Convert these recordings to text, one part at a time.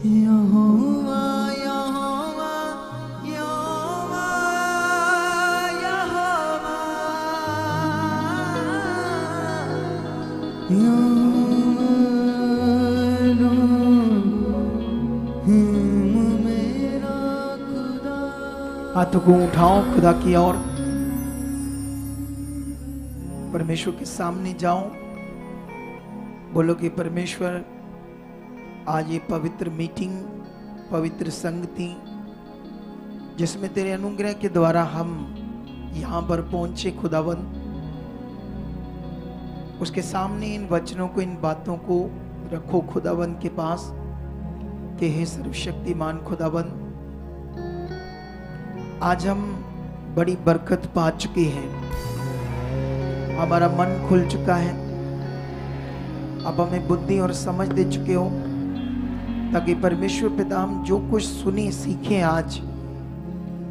यहोवा यहोवा यहोवा मेरा खुदा। हाथों को उठाओ खुदा की ओर, परमेश्वर के सामने जाओ, बोलो कि परमेश्वर आज ये पवित्र मीटिंग, पवित्र संगति जिसमें तेरे अनुग्रह के द्वारा हम यहाँ पर पहुंचे खुदावन, उसके सामने इन वचनों को, इन बातों को रखो खुदावन के पास कि हे सर्वशक्तिमान खुदावन, आज हम बड़ी बरकत पा चुके हैं, हमारा मन खुल चुका है, अब हमें बुद्धि और समझ दे चुके हो ताकि परमेश्वर पिता हम जो कुछ सुने सीखे आज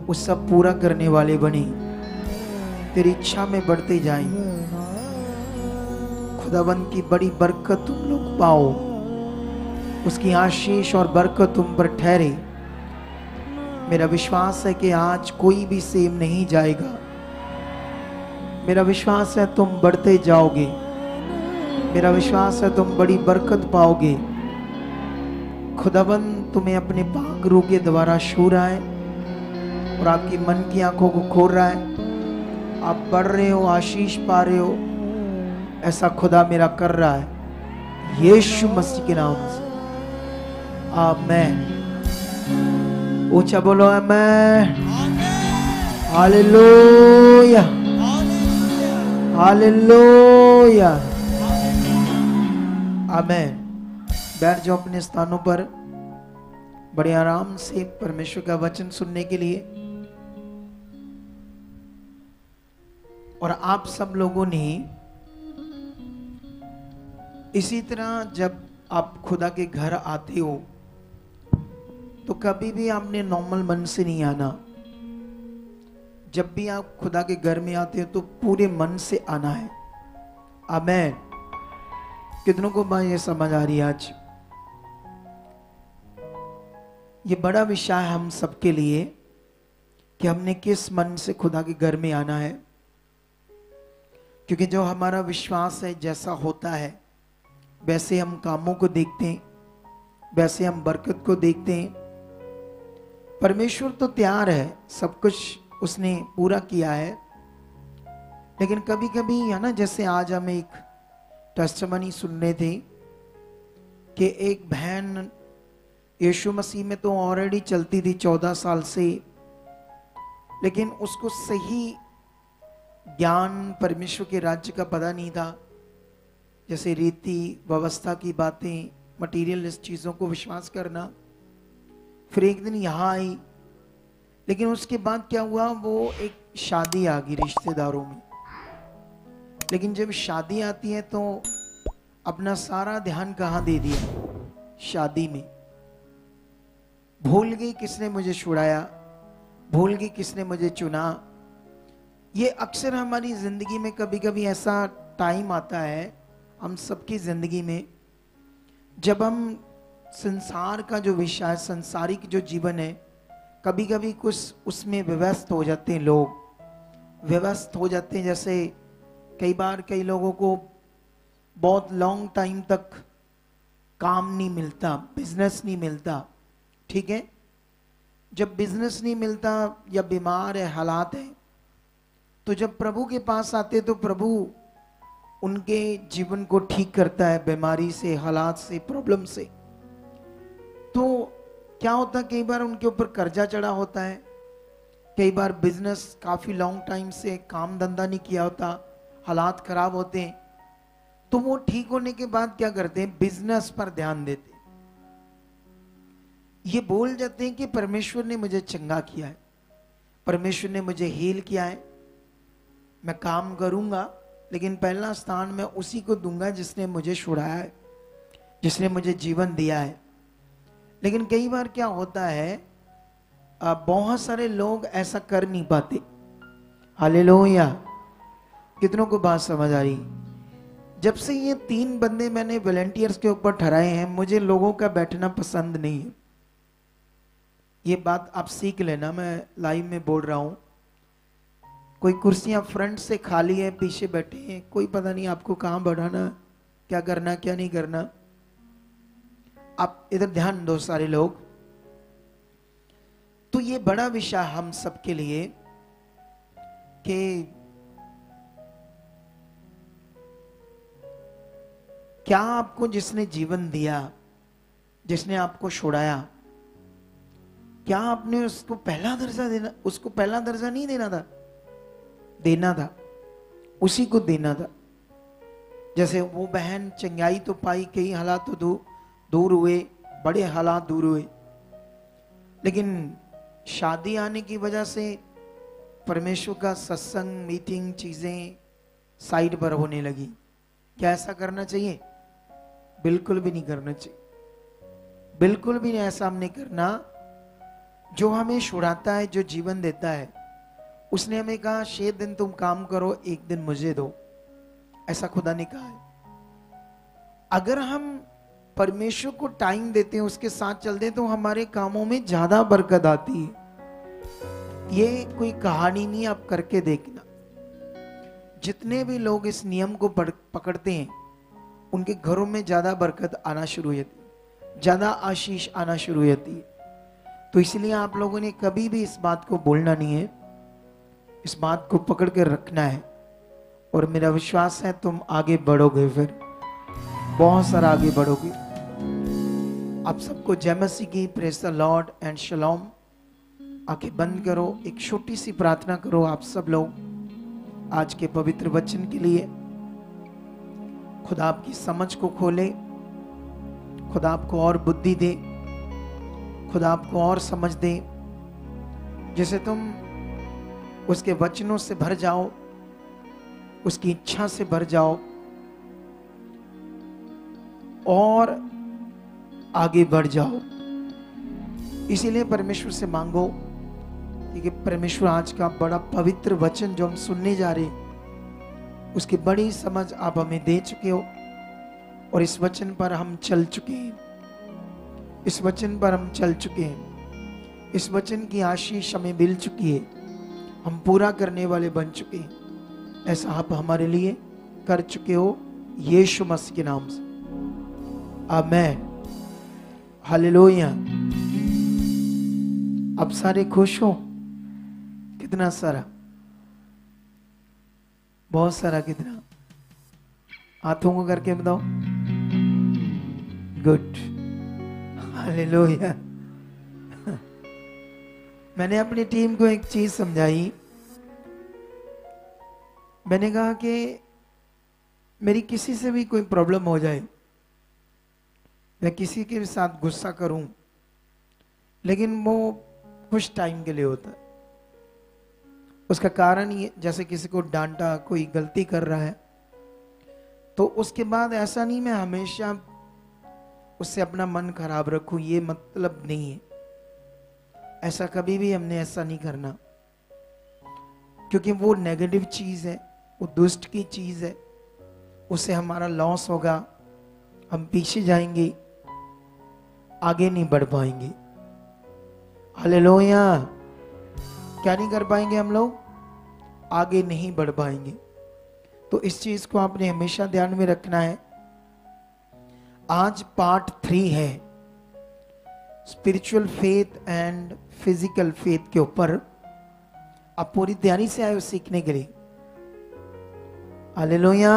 वो सब पूरा करने वाले बने, तेरी इच्छा में बढ़ते जाएं। खुदावन की बड़ी बरकत तुम लोग पाओ, उसकी आशीष और बरकत तुम पर ठहरे। मेरा विश्वास है कि आज कोई भी सेम नहीं जाएगा, मेरा विश्वास है तुम बढ़ते जाओगे, मेरा विश्वास है तुम बड़ी बरकत पाओगे। खुदावन तुम्हें अपने पाक रूह के द्वारा छू रहा है और आपकी मन की आंखों को खोल रहा है, आप बढ़ रहे हो, आशीष पा रहे हो, ऐसा खुदा मेरा कर रहा है यीशु मसीह के नाम से। आमीन। ऊंचा बोलो आमीन। हालेलुया हालेलुया आमीन। बैठ जाओ अपने स्थानों पर बड़े आराम से परमेश्वर का वचन सुनने के लिए। और आप सब लोगों ने इसी तरह जब आप खुदा के घर आते हो तो कभी भी आपने नॉर्मल मन से नहीं आना। जब भी आप खुदा के घर में आते हो तो पूरे मन से आना है। आमीन। कितनों को बात ये समझ आ रही है? आज ये बड़ा विषय है हम सबके लिए कि हमने किस मन से खुदा के घर में आना है, क्योंकि जो हमारा विश्वास है जैसा होता है वैसे हम कामों को देखते हैं, वैसे हम बरकत को देखते हैं। परमेश्वर तो तैयार है, सब कुछ उसने पूरा किया है, लेकिन कभी कभी है ना, जैसे आज हम एक टेस्टिमनी सुन रहे थे कि एक बहन यीशु मसीह में तो ऑलरेडी चलती थी 14 साल से, लेकिन उसको सही ज्ञान परमेश्वर के राज्य का पता नहीं था। जैसे रीति व्यवस्था की बातें, मटीरियलिस्ट चीज़ों को विश्वास करना। फिर एक दिन यहाँ आई, लेकिन उसके बाद क्या हुआ, वो एक शादी आ गई रिश्तेदारों में। लेकिन जब शादी आती है तो अपना सारा ध्यान कहाँ दे दिया? शादी में। भूल गई किसने मुझे छुड़ाया, भूल गई किसने मुझे चुना। ये अक्सर हमारी जिंदगी में कभी कभी ऐसा टाइम आता है हम सबकी जिंदगी में, जब हम संसार का जो विषय, संसारिक जो जीवन है, कभी कभी कुछ उसमें व्यस्त हो जाते हैं, लोग व्यस्त हो जाते हैं। जैसे कई बार कई लोगों को बहुत लॉन्ग टाइम तक काम नहीं मिलता, बिजनेस नहीं मिलता। ठीक है, जब बिजनेस नहीं मिलता या बीमार है, हालात है, तो जब प्रभु के पास आते तो प्रभु उनके जीवन को ठीक करता है, बीमारी से, हालात से, प्रॉब्लम से। तो क्या होता है, कई बार उनके ऊपर कर्जा चढ़ा होता है, कई बार बिजनेस काफी लॉन्ग टाइम से काम धंधा नहीं किया होता, हालात खराब होते हैं, तो वो ठीक होने के बाद क्या करते हैं, बिजनेस पर ध्यान देते हैं। ये बोल जाते हैं कि परमेश्वर ने मुझे चंगा किया है, परमेश्वर ने मुझे हील किया है, मैं काम करूंगा, लेकिन पहला स्थान मैं उसी को दूंगा जिसने मुझे छुड़ाया है, जिसने मुझे जीवन दिया है। लेकिन कई बार क्या होता है, बहुत सारे लोग ऐसा कर नहीं पाते। हालेलुया। कितनों को बात समझ आ रही? जब से ये 3 बंदे मैंने वॉलंटियर्स के ऊपर ठहराए हैं, मुझे लोगों का बैठना पसंद नहीं है। ये बात आप सीख लेना, मैं लाइव में बोल रहा हूं। कोई कुर्सियां फ्रंट से खाली है, पीछे बैठे हैं, कोई पता नहीं आपको कहां बढ़ाना, क्या करना क्या नहीं करना। आप इधर ध्यान दो सारे लोग। तो ये बड़ा विषय हम सबके लिए कि क्या आपको जिसने जीवन दिया, जिसने आपको छुड़ाया, क्या आपने उसको पहला दर्जा देना, उसको पहला दर्जा नहीं देना था, देना था, उसी को देना था। जैसे वो बहन चंगाई तो पाई, कई हालात तो दूर हुए, बड़े हालात दूर हुए, लेकिन शादी आने की वजह से परमेश्वर का सत्संग, मीटिंग, चीजें साइड पर होने लगी। क्या ऐसा करना चाहिए? बिल्कुल भी नहीं करना चाहिए, बिल्कुल भी नहीं ऐसा हमने करना। जो हमें छुड़ाता है, जो जीवन देता है, उसने हमें कहा 6 दिन तुम काम करो, 1 दिन मुझे दो। ऐसा खुदा ने कहा है। अगर हम परमेश्वर को टाइम देते हैं, उसके साथ चलते हैं, तो हमारे कामों में ज्यादा बरकत आती है। ये कोई कहानी नहीं, आप करके देखना। जितने भी लोग इस नियम को पकड़ते हैं, उनके घरों में ज्यादा बरकत आना शुरू हो जाती है, ज्यादा आशीष आना शुरू हो जाती है। तो इसलिए आप लोगों ने कभी भी इस बात को बोलना नहीं है, इस बात को पकड़ के रखना है। और मेरा विश्वास है तुम आगे बढ़ोगे, फिर बहुत सारा आगे बढ़ोगे। आप सबको जय मसीह की, प्रेज द लॉर्ड एंड शलोम। आंखें बंद करो, एक छोटी सी प्रार्थना करो आप सब लोग आज के पवित्र वचन के लिए। खुदा आपकी समझ को खोले, खुदा आपको और बुद्धि दे, खुदा आपको और समझ दे, जैसे तुम उसके वचनों से भर जाओ, उसकी इच्छा से भर जाओ और आगे बढ़ जाओ। इसीलिए परमेश्वर से मांगो कि परमेश्वर आज का बड़ा पवित्र वचन जो हम सुनने जा रहे हैं, उसकी बड़ी समझ आप हमें दे चुके हो, और इस वचन पर हम चल चुके हैं, इस वचन पर हम चल चुके हैं, इस वचन की आशीष हमें मिल चुकी है, हम पूरा करने वाले बन चुके हैं। ऐसा आप हमारे लिए कर चुके हो, यीशु मसीह के नाम से, आमीन, हालेलुया। अब सारे खुश हो? कितना सारा, बहुत सारा, कितना? हाथों को करके बताओ। Good, hallelujah. मैंने अपनी टीम को एक चीज समझाई। मैंने कहा कि मेरी किसी से भी कोई प्रॉब्लम हो जाए, मैं किसी के साथ गुस्सा करूं, लेकिन वो कुछ टाइम के लिए होता है। उसका कारण ये, जैसे किसी को डांटा, कोई गलती कर रहा है, तो उसके बाद ऐसा नहीं मैं हमेशा उससे अपना मन खराब रखूं, ये मतलब नहीं है। ऐसा कभी भी हमने ऐसा नहीं करना, क्योंकि वो नेगेटिव चीज है, वो दुष्ट की चीज है, उससे हमारा लॉस होगा, हम पीछे जाएंगे, आगे नहीं बढ़ पाएंगे। हालेलुया। क्या नहीं कर पाएंगे हम लोग? आगे नहीं बढ़ पाएंगे। तो इस चीज को आपने हमेशा ध्यान में रखना है। आज पार्ट 3 है spiritual faith and physical faith के ऊपर। आप पूरी तैयारी से आए हो सीखने के लिए। हालेलुया।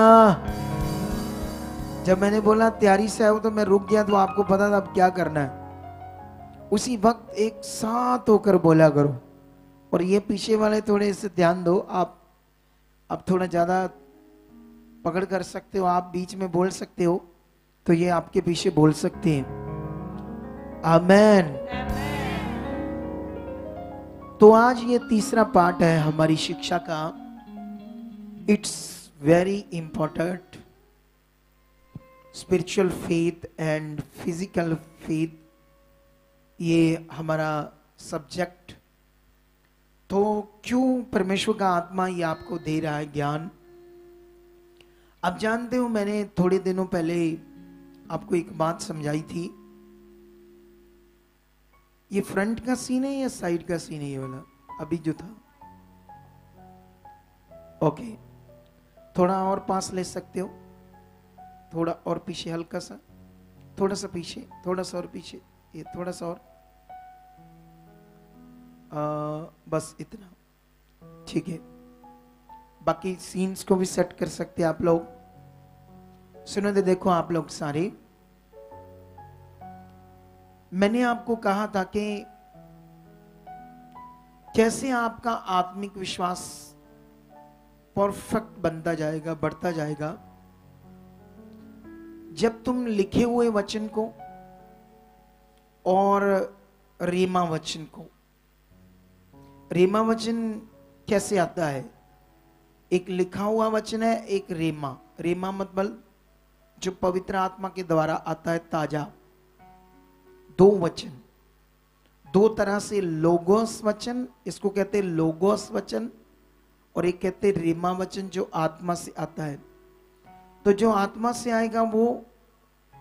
जब मैंने बोला तैयारी से आए हो तो मैं रुक गया, तो आपको पता था अब क्या करना है। उसी वक्त एक साथ होकर बोला करो। और ये पीछे वाले थोड़े से ध्यान दो, आप थोड़ा ज्यादा पकड़ कर सकते हो, आप बीच में बोल सकते हो, तो ये आपके पीछे बोल सकते हैं। आमेन। तो आज ये तीसरा पार्ट है हमारी शिक्षा का। It's very important, spiritual faith and physical faith, ये हमारा सब्जेक्ट। तो क्यों परमेश्वर का आत्मा ये आपको दे रहा है ज्ञान? आप जानते हो, मैंने थोड़े दिनों पहले आपको एक बात समझाई थी ये फ्रंट का सीन है या साइड का सीन है ये वाला अभी जो था? ओके, थोड़ा और पास ले सकते हो, थोड़ा और पीछे, हल्का सा, थोड़ा सा पीछे, थोड़ा सा और पीछे, ये थोड़ा सा और, बस इतना, ठीक है। बाकी सीन्स को भी सेट कर सकते हैं आप लोग। सुनो दे, देखो आप लोग सारे, मैंने आपको कहा था कि कैसे आपका आत्मिक विश्वास परफेक्ट बनता जाएगा, बढ़ता जाएगा, जब तुम लिखे हुए वचन को और रेमा वचन को, रेमा वचन कैसे आता है? एक लिखा हुआ वचन है, एक रेमा। रेमा मतलब जो पवित्र आत्मा के द्वारा आता है, ताजा। दो वचन, दो तरह से, लोगोस वचन, इसको कहते हैं लोगोस वचन, और एक कहते हैं रेमा वचन जो आत्मा से आता है। तो जो आत्मा से आएगा वो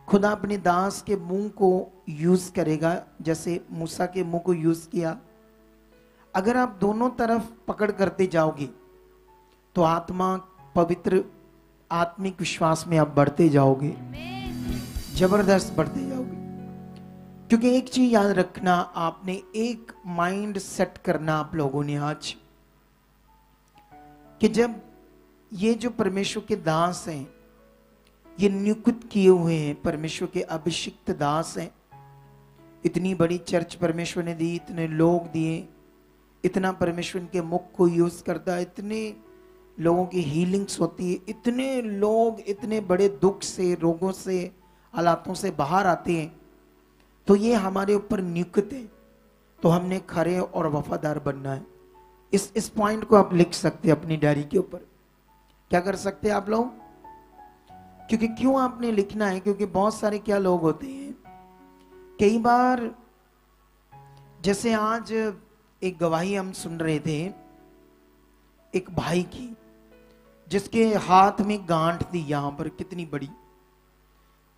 खुदा अपने दास के मुंह को यूज करेगा, जैसे मूसा के मुंह को यूज किया। अगर आप दोनों तरफ पकड़ करते जाओगे तो आत्मा पवित्र आत्मिक विश्वास में आप बढ़ते जाओगे, जबरदस्त बढ़ते जाओगे। क्योंकि एक चीज याद रखना, आपने एक माइंड सेट करना आप लोगों ने आज, कि जब ये जो परमेश्वर के दास हैं, ये नियुक्त किए हुए हैं, परमेश्वर के अभिषिक्त दास हैं, इतनी बड़ी चर्च परमेश्वर ने दी, इतने लोग दिए, इतना परमेश्वर के मुख को यूज करता है, इतने लोगों की हीलिंग्स होती है, इतने लोग इतने बड़े दुख से, रोगों से, हालातों से बाहर आते हैं, तो ये हमारे ऊपर नियुक्त है। तो हमने खरे और वफादार बनना है। इस पॉइंट को आप लिख सकते हैं अपनी डायरी के ऊपर। क्या कर सकते हैं आप लोग? क्योंकि क्यों आपने लिखना है? क्योंकि बहुत सारे क्या लोग होते हैं, कई बार, जैसे आज एक गवाही हम सुन रहे थे एक भाई की, जिसके हाथ में गांठ थी, यहां पर कितनी बड़ी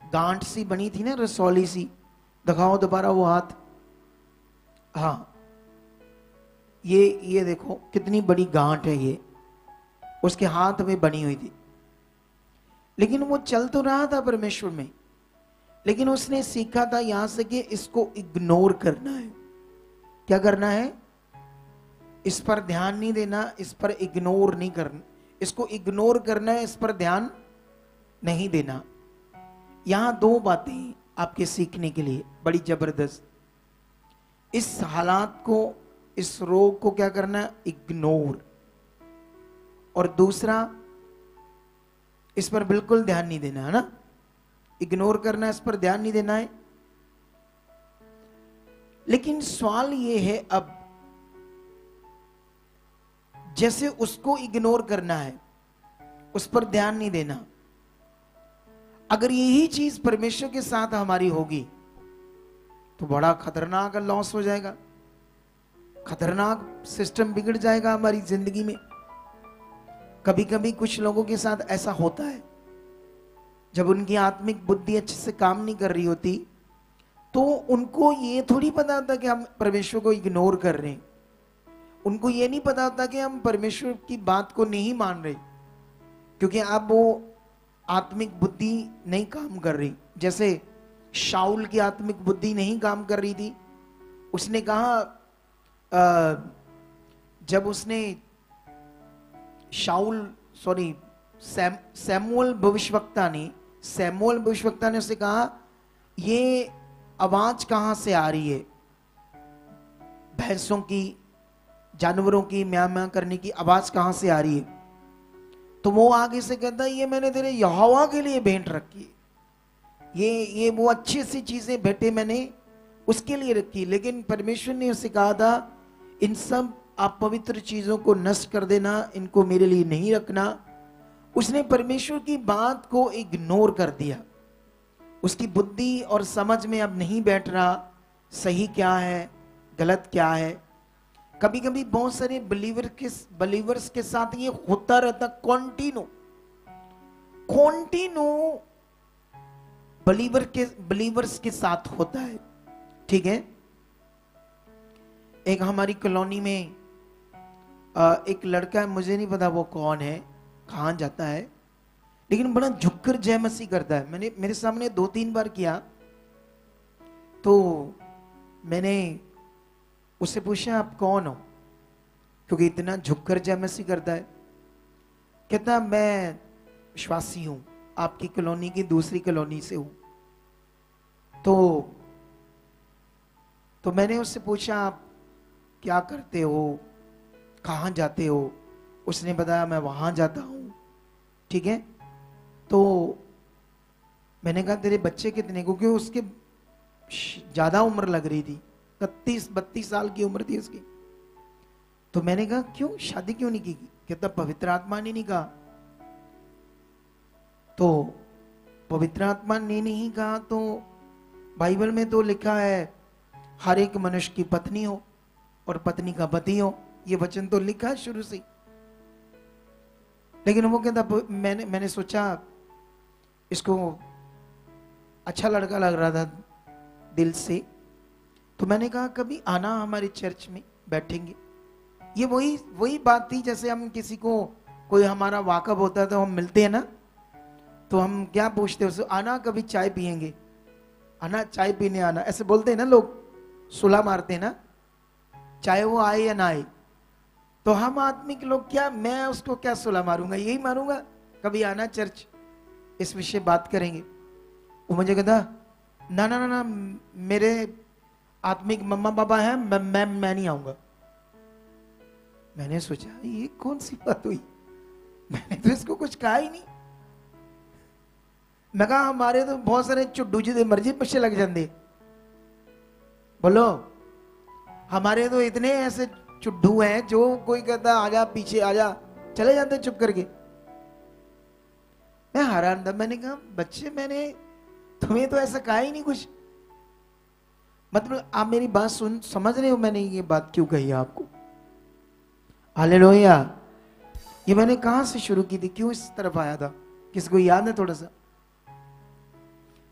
गांठ सी बनी थी ना, रसौली सी। दिखाओ दोबारा वो हाथ। हाँ, ये देखो कितनी बड़ी गांठ है, ये उसके हाथ में बनी हुई थी। लेकिन वो चल तो रहा था परमेश्वर में, लेकिन उसने सीखा था यहां से कि इसको इग्नोर करना है। क्या करना है? इस पर ध्यान नहीं देना, इस पर इग्नोर नहीं करना, इसको इग्नोर करना है, इस पर ध्यान नहीं देना। यहां दो बातें आपके सीखने के लिए बड़ी जबरदस्त। इस हालात को, इस रोग को क्या करना है? इग्नोर। और दूसरा, इस पर बिल्कुल ध्यान नहीं देना है ना। इग्नोर करना है, इस पर ध्यान नहीं देना है। लेकिन सवाल ये है अब, जैसे उसको इग्नोर करना है, उस पर ध्यान नहीं देना, अगर यही चीज परमेश्वर के साथ हमारी होगी तो बड़ा खतरनाक लॉस हो जाएगा, खतरनाक सिस्टम बिगड़ जाएगा हमारी जिंदगी में। कभी कभी कुछ लोगों के साथ ऐसा होता है, जब उनकी आत्मिक बुद्धि अच्छे से काम नहीं कर रही होती, तो उनको ये थोड़ी पता होता कि हम परमेश्वर को इग्नोर कर रहे हैं। उनको ये नहीं पता होता कि हम परमेश्वर की बात को नहीं मान रहे, क्योंकि अब वो आत्मिक बुद्धि नहीं काम कर रही। जैसे शाऊल की आत्मिक बुद्धि नहीं काम कर रही थी। उसने कहा, जब उसने सैमुअल भविष्यवक्ता ने उसे कहा, ये आवाज कहां से आ रही है? भैंसों की, जानवरों की म्यां म्यां करने की आवाज कहां से आ रही है? तो वो आगे से कहता है, ये मैंने तेरे यहोवा के लिए भेंट रखी है, ये वो अच्छी सी चीजें भेंटे मैंने उसके लिए रखी। लेकिन परमेश्वर ने उसे कहा था, इन सब अपवित्र चीजों को नष्ट कर देना, इनको मेरे लिए नहीं रखना। उसने परमेश्वर की बात को इग्नोर कर दिया। उसकी बुद्धि और समझ में अब नहीं बैठ रहा सही क्या है, गलत क्या है। कभी कभी बहुत सारे बिलीवर्स के साथ ये होता रहता, कॉन्टिन्यू बिलीवर्स के साथ होता है, ठीक है। एक हमारी कॉलोनी में एक लड़का है, मुझे नहीं पता वो कौन है, कहाँ जाता है, लेकिन बड़ा झुककर जय मसीह करता है। मैंने मेरे सामने 2-3 बार किया, तो मैंने उससे पूछा आप कौन हो, क्योंकि इतना झुककर जय मसीह करता है। कहता मैं विश्वासी हूं, आपकी कॉलोनी की दूसरी कॉलोनी से हूं। तो मैंने उससे पूछा आप क्या करते हो, कहाँ जाते हो। उसने बताया मैं वहां जाता हूं। ठीक है, तो मैंने कहा तेरे बच्चे कितने, क्योंकि उसके ज्यादा उम्र लग रही थी, 31-32 साल की उम्र थी उसकी। तो मैंने कहा क्यों शादी क्यों नहीं की? कहता पवित्र आत्मा ने नहीं कहा। तो पवित्र आत्मा ने नहीं कहा तो बाइबल में तो लिखा है हर एक मनुष्य की पत्नी हो और पत्नी का पति हो, ये वचन तो लिखा है शुरू से। लेकिन वो कहता मैंने सोचा इसको अच्छा लड़का लग रहा था दिल से, तो मैंने कहा कभी आना हमारे चर्च में, बैठेंगे। ये वही बात थी, जैसे हम किसी को, कोई हमारा वाकब होता है तो हम मिलते हैं ना, तो हम क्या पूछते हैं उससे, आना कभी चाय पियेंगे, आना चाय पीने आना, ऐसे बोलते हैं ना लोग, सुलह मारते हैं ना, चाहे वो आए या ना आए। तो हम आत्मिक लोग क्या, मैं उसको क्या सुलह मारूंगा, यही मारूंगा कभी आना चर्च, इस विषय बात करेंगे। वो मुझे कहता ना ना ना ना, मेरे आत्मिक मम्मा पापा हैं, मैं नहीं आऊंगा। मैंने सोचा ये कौन सी बात हुई, मैंने तो इसको कुछ कहा ही नहीं। मैं कहा हमारे तो बहुत सारे चुड्डू जी मर्जी पीछे लग जाते, बोलो हमारे तो इतने ऐसे चुड्डू हैं, जो कोई कहता आजा पीछे आजा, चले जाते चुप करके। मैं हैरान था, मैंने कहा बच्चे मैंने तुम्हें तो ऐसा कहा ही नहीं कुछ, मतलब आप मेरी बात समझ रहे हो मैंने ये बात क्यों कही आपको? हालेलुया। ये मैंने कहां से शुरू की थी, क्यों इस तरफ आया था, किसी को याद है थोड़ा सा?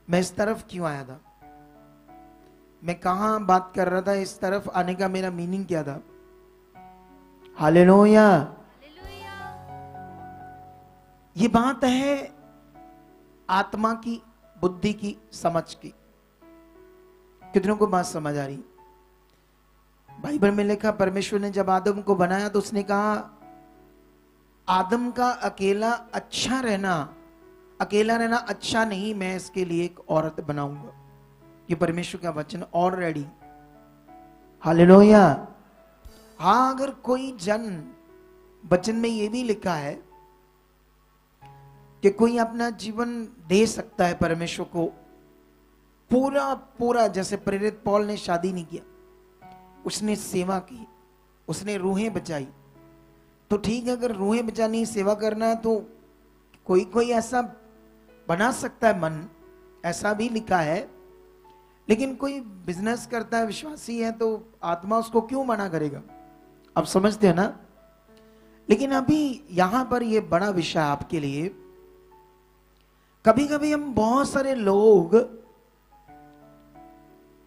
मैं इस तरफ क्यों आया था, मैं कहां बात कर रहा था, इस तरफ आने का मेरा मीनिंग क्या था? हालेलुया। ये बात है आत्मा की, बुद्धि की, समझ की। कितनों को बात समझ आ रही? बाइबल में लिखा परमेश्वर ने जब आदम को बनाया तो उसने कहा आदम का अकेला रहना अच्छा नहीं, मैं इसके लिए एक औरत बनाऊंगा। ये परमेश्वर का वचन ऑलरेडी। हालेलुया। हाँ, अगर कोई जन, वचन में ये भी लिखा है कि कोई अपना जीवन दे सकता है परमेश्वर को पूरा, जैसे प्रेरित पौल ने शादी नहीं किया, उसने सेवा की, उसने रूहें बचाई। तो ठीक है, अगर रूहें बचानी, सेवा करना है तो कोई ऐसा बना सकता है मन, ऐसा भी लिखा है। लेकिन कोई बिजनेस करता है, विश्वासी है, तो आत्मा उसको क्यों मना करेगा? आप समझते हो ना? लेकिन अभी यहां पर यह बड़ा विषय आपके लिए, कभी कभी हम बहुत सारे लोग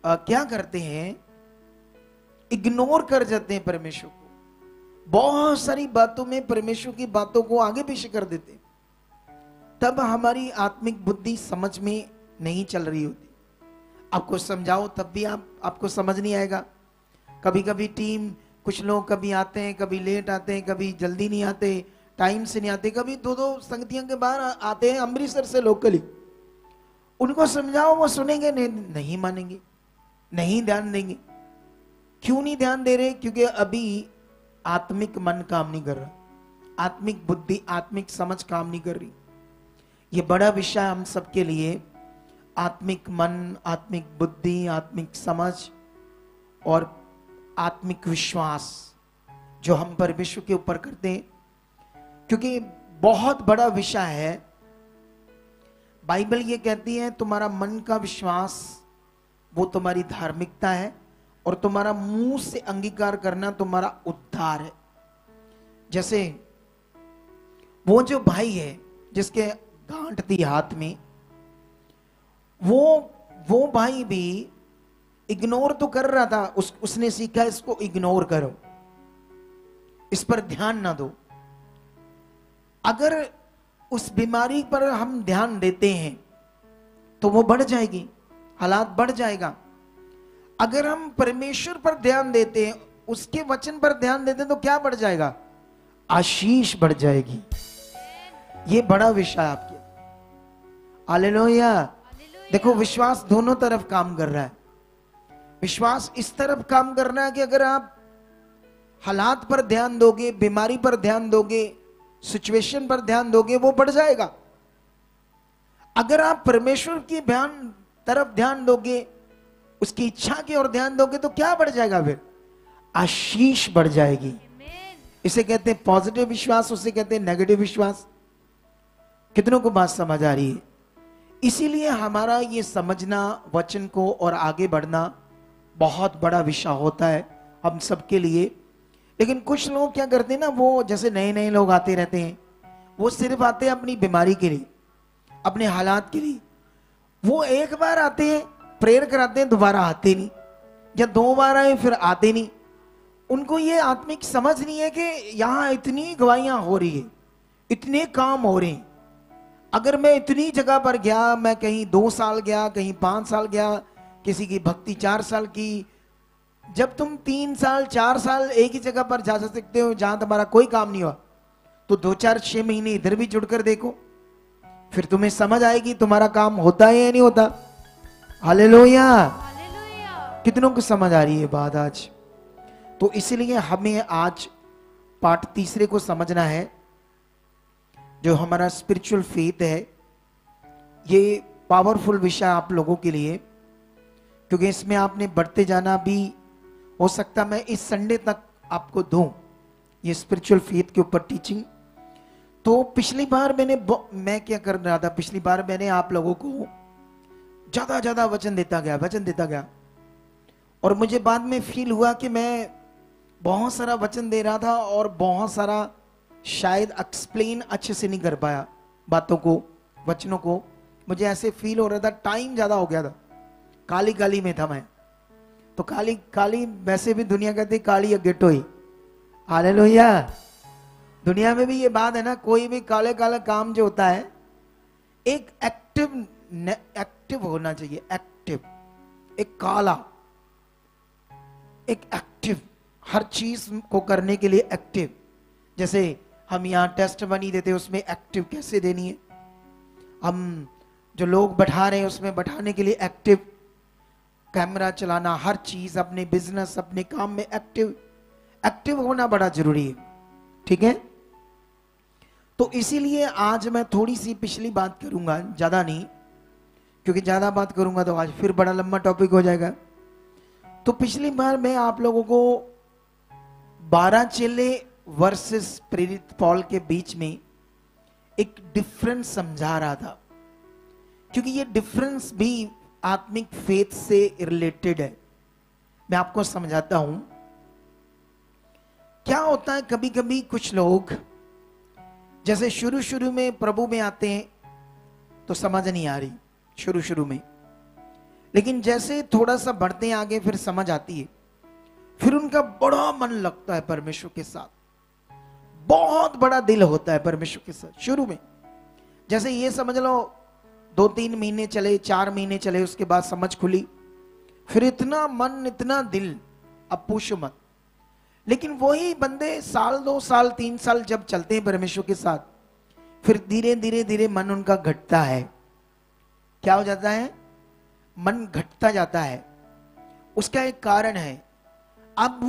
क्या करते हैं, इग्नोर कर जाते हैं परमेश्वर को, बहुत सारी बातों में परमेश्वर की बातों को आगे पीछे कर देते हैं। तब हमारी आत्मिक बुद्धि समझ में नहीं चल रही होती। आपको समझाओ तब भी आपको समझ नहीं आएगा। कभी कभी टीम, कुछ लोग कभी आते हैं, कभी लेट आते हैं, कभी जल्दी नहीं आते, टाइम से नहीं आते, कभी 2-2 संगतियों के बाहर आते हैं, अमृतसर से लोकली। उनको समझाओ, वो सुनेंगे नहीं मानेंगे, नहीं ध्यान देंगे। क्यों नहीं ध्यान दे रहे? क्योंकि अभी आत्मिक मन काम नहीं कर रहा, आत्मिक बुद्धि, आत्मिक समझ काम नहीं कर रही। ये बड़ा विषय हम सबके लिए, आत्मिक मन, आत्मिक बुद्धि, आत्मिक समझ और आत्मिक विश्वास जो हम परमेश्वर के ऊपर करते हैं, क्योंकि बहुत बड़ा विषय है। बाइबल ये कहती है तुम्हारा मन का विश्वास वो तुम्हारी धार्मिकता है, और तुम्हारा मुंह से अंगीकार करना तुम्हारा उद्धार है। जैसे वो जो भाई है जिसके गांठ थी हाथ में, वो भाई भी इग्नोर तो कर रहा था, उसने सीखा इसको इग्नोर करो, इस पर ध्यान ना दो। अगर उस बीमारी पर हम ध्यान देते हैं तो वो बढ़ जाएगी, हालात बढ़ जाएगा। अगर हम परमेश्वर पर ध्यान देते हैं, उसके वचन पर ध्यान देते हैं, तो क्या बढ़ जाएगा? आशीष बढ़ जाएगी। ये बड़ा विषय आपके। हालेलुया। देखो, विश्वास दोनों तरफ काम कर रहा है। विश्वास इस तरफ काम कर रहा है कि अगर आप हालात पर ध्यान दोगे, बीमारी पर ध्यान दोगे, सिचुएशन पर ध्यान दोगे, वो बढ़ जाएगा। अगर आप परमेश्वर की तरफ ध्यान दोगे, उसकी इच्छा की ओर ध्यान दोगे, तो क्या बढ़ जाएगा? फिर आशीष बढ़ जाएगी। इसे कहते हैं पॉजिटिव विश्वास, उसे कहते हैं नेगेटिव विश्वास। कितनों को बात समझ आ रही है? इसीलिए हमारा ये समझना वचन को और आगे बढ़ना बहुत बड़ा विषय होता है हम सबके लिए। लेकिन कुछ लोग क्या करते हैं ना, वो जैसे नए नए लोग आते रहते हैं, वो सिर्फ आते हैं अपनी बीमारी के लिए, अपने हालात के लिए। वो एक बार आते हैं, प्रेयर कराते हैं, दोबारा आते नहीं, या 2 बार आए फिर आते नहीं। उनको ये आत्मिक समझ नहीं है कि यहां इतनी गवाहियां हो रही है, इतने काम हो रहे हैं। अगर मैं इतनी जगह पर गया, मैं कहीं 2 साल गया, कहीं 5 साल गया, किसी की भक्ति 4 साल की। जब तुम 3 साल 4 साल एक ही जगह पर जा सकते हो जहां तुम्हारा कोई काम नहीं हुआ, तो 2-4-6 महीने इधर भी जुड़कर देखो, फिर तुम्हें समझ आएगी तुम्हारा काम होता है या नहीं होता। हालेलुया। कितनों को समझ आ रही है बात आज? तो इसलिए हमें आज पार्ट 3 को समझना है, जो हमारा स्पिरिचुअल फेथ है। ये पावरफुल विषय आप लोगों के लिए, क्योंकि इसमें आपने बढ़ते जाना भी हो सकता। मैं इस संडे तक आपको दूं ये स्पिरिचुअल फेथ के ऊपर टीचिंग। तो पिछली बार मैं क्या कर रहा था, पिछली बार मैंने आप लोगों को ज्यादा वचन देता गया, और मुझे बाद में फील हुआ कि मैं बहुत सारा वचन दे रहा था और बहुत सारा शायद एक्सप्लेन अच्छे से नहीं कर पाया बातों को, वचनों को। मुझे ऐसे फील हो रहा था, टाइम ज्यादा हो गया था, काली में था मैं। तो काली वैसे भी दुनिया कहती काली या गेटोई। हालेलुया। दुनिया में भी ये बात है ना, कोई भी काले काम जो होता है, एक एक्टिव होना चाहिए, एक्टिव, एक काला, एक एक्टिव, हर चीज को करने के लिए एक्टिव। जैसे हम यहाँ टेस्ट बनी देते हैं, उसमें एक्टिव कैसे देनी है, हम जो लोग बैठा रहे हैं उसमें बैठाने के लिए एक्टिव, कैमरा चलाना, हर चीज, अपने बिजनेस, अपने काम में एक्टिव होना बड़ा जरूरी है। ठीक है? तो इसीलिए आज मैं थोड़ी सी पिछली बात करूंगा, ज्यादा नहीं, क्योंकि ज्यादा बात करूंगा तो आज फिर बड़ा लंबा टॉपिक हो जाएगा। तो पिछली बार मैं आप लोगों को 12 चेले वर्सेस प्रेरित पॉल के बीच में एक डिफरेंस समझा रहा था, क्योंकि ये डिफरेंस भी आत्मिक फेथ से रिलेटेड है। मैं आपको समझाता हूं। क्या होता है, कभी कभी कुछ लोग जैसे शुरू में प्रभु में आते हैं तो समझ नहीं आ रही शुरू में, लेकिन जैसे थोड़ा सा बढ़ते हैं आगे फिर समझ आती है, फिर उनका बड़ा मन लगता है परमेश्वर के साथ, बहुत बड़ा दिल होता है परमेश्वर के साथ। शुरू में जैसे ये समझ लो 2-3 महीने चले, 4 महीने चले, उसके बाद समझ खुली, फिर इतना मन, इतना दिल, अब पूछो मत। लेकिन वही बंदे 1 2 साल 3 साल जब चलते हैं परमेश्वर के साथ, फिर धीरे मन उनका घटता है। क्या हो जाता है? मन घटता जाता है। उसका एक कारण है। अब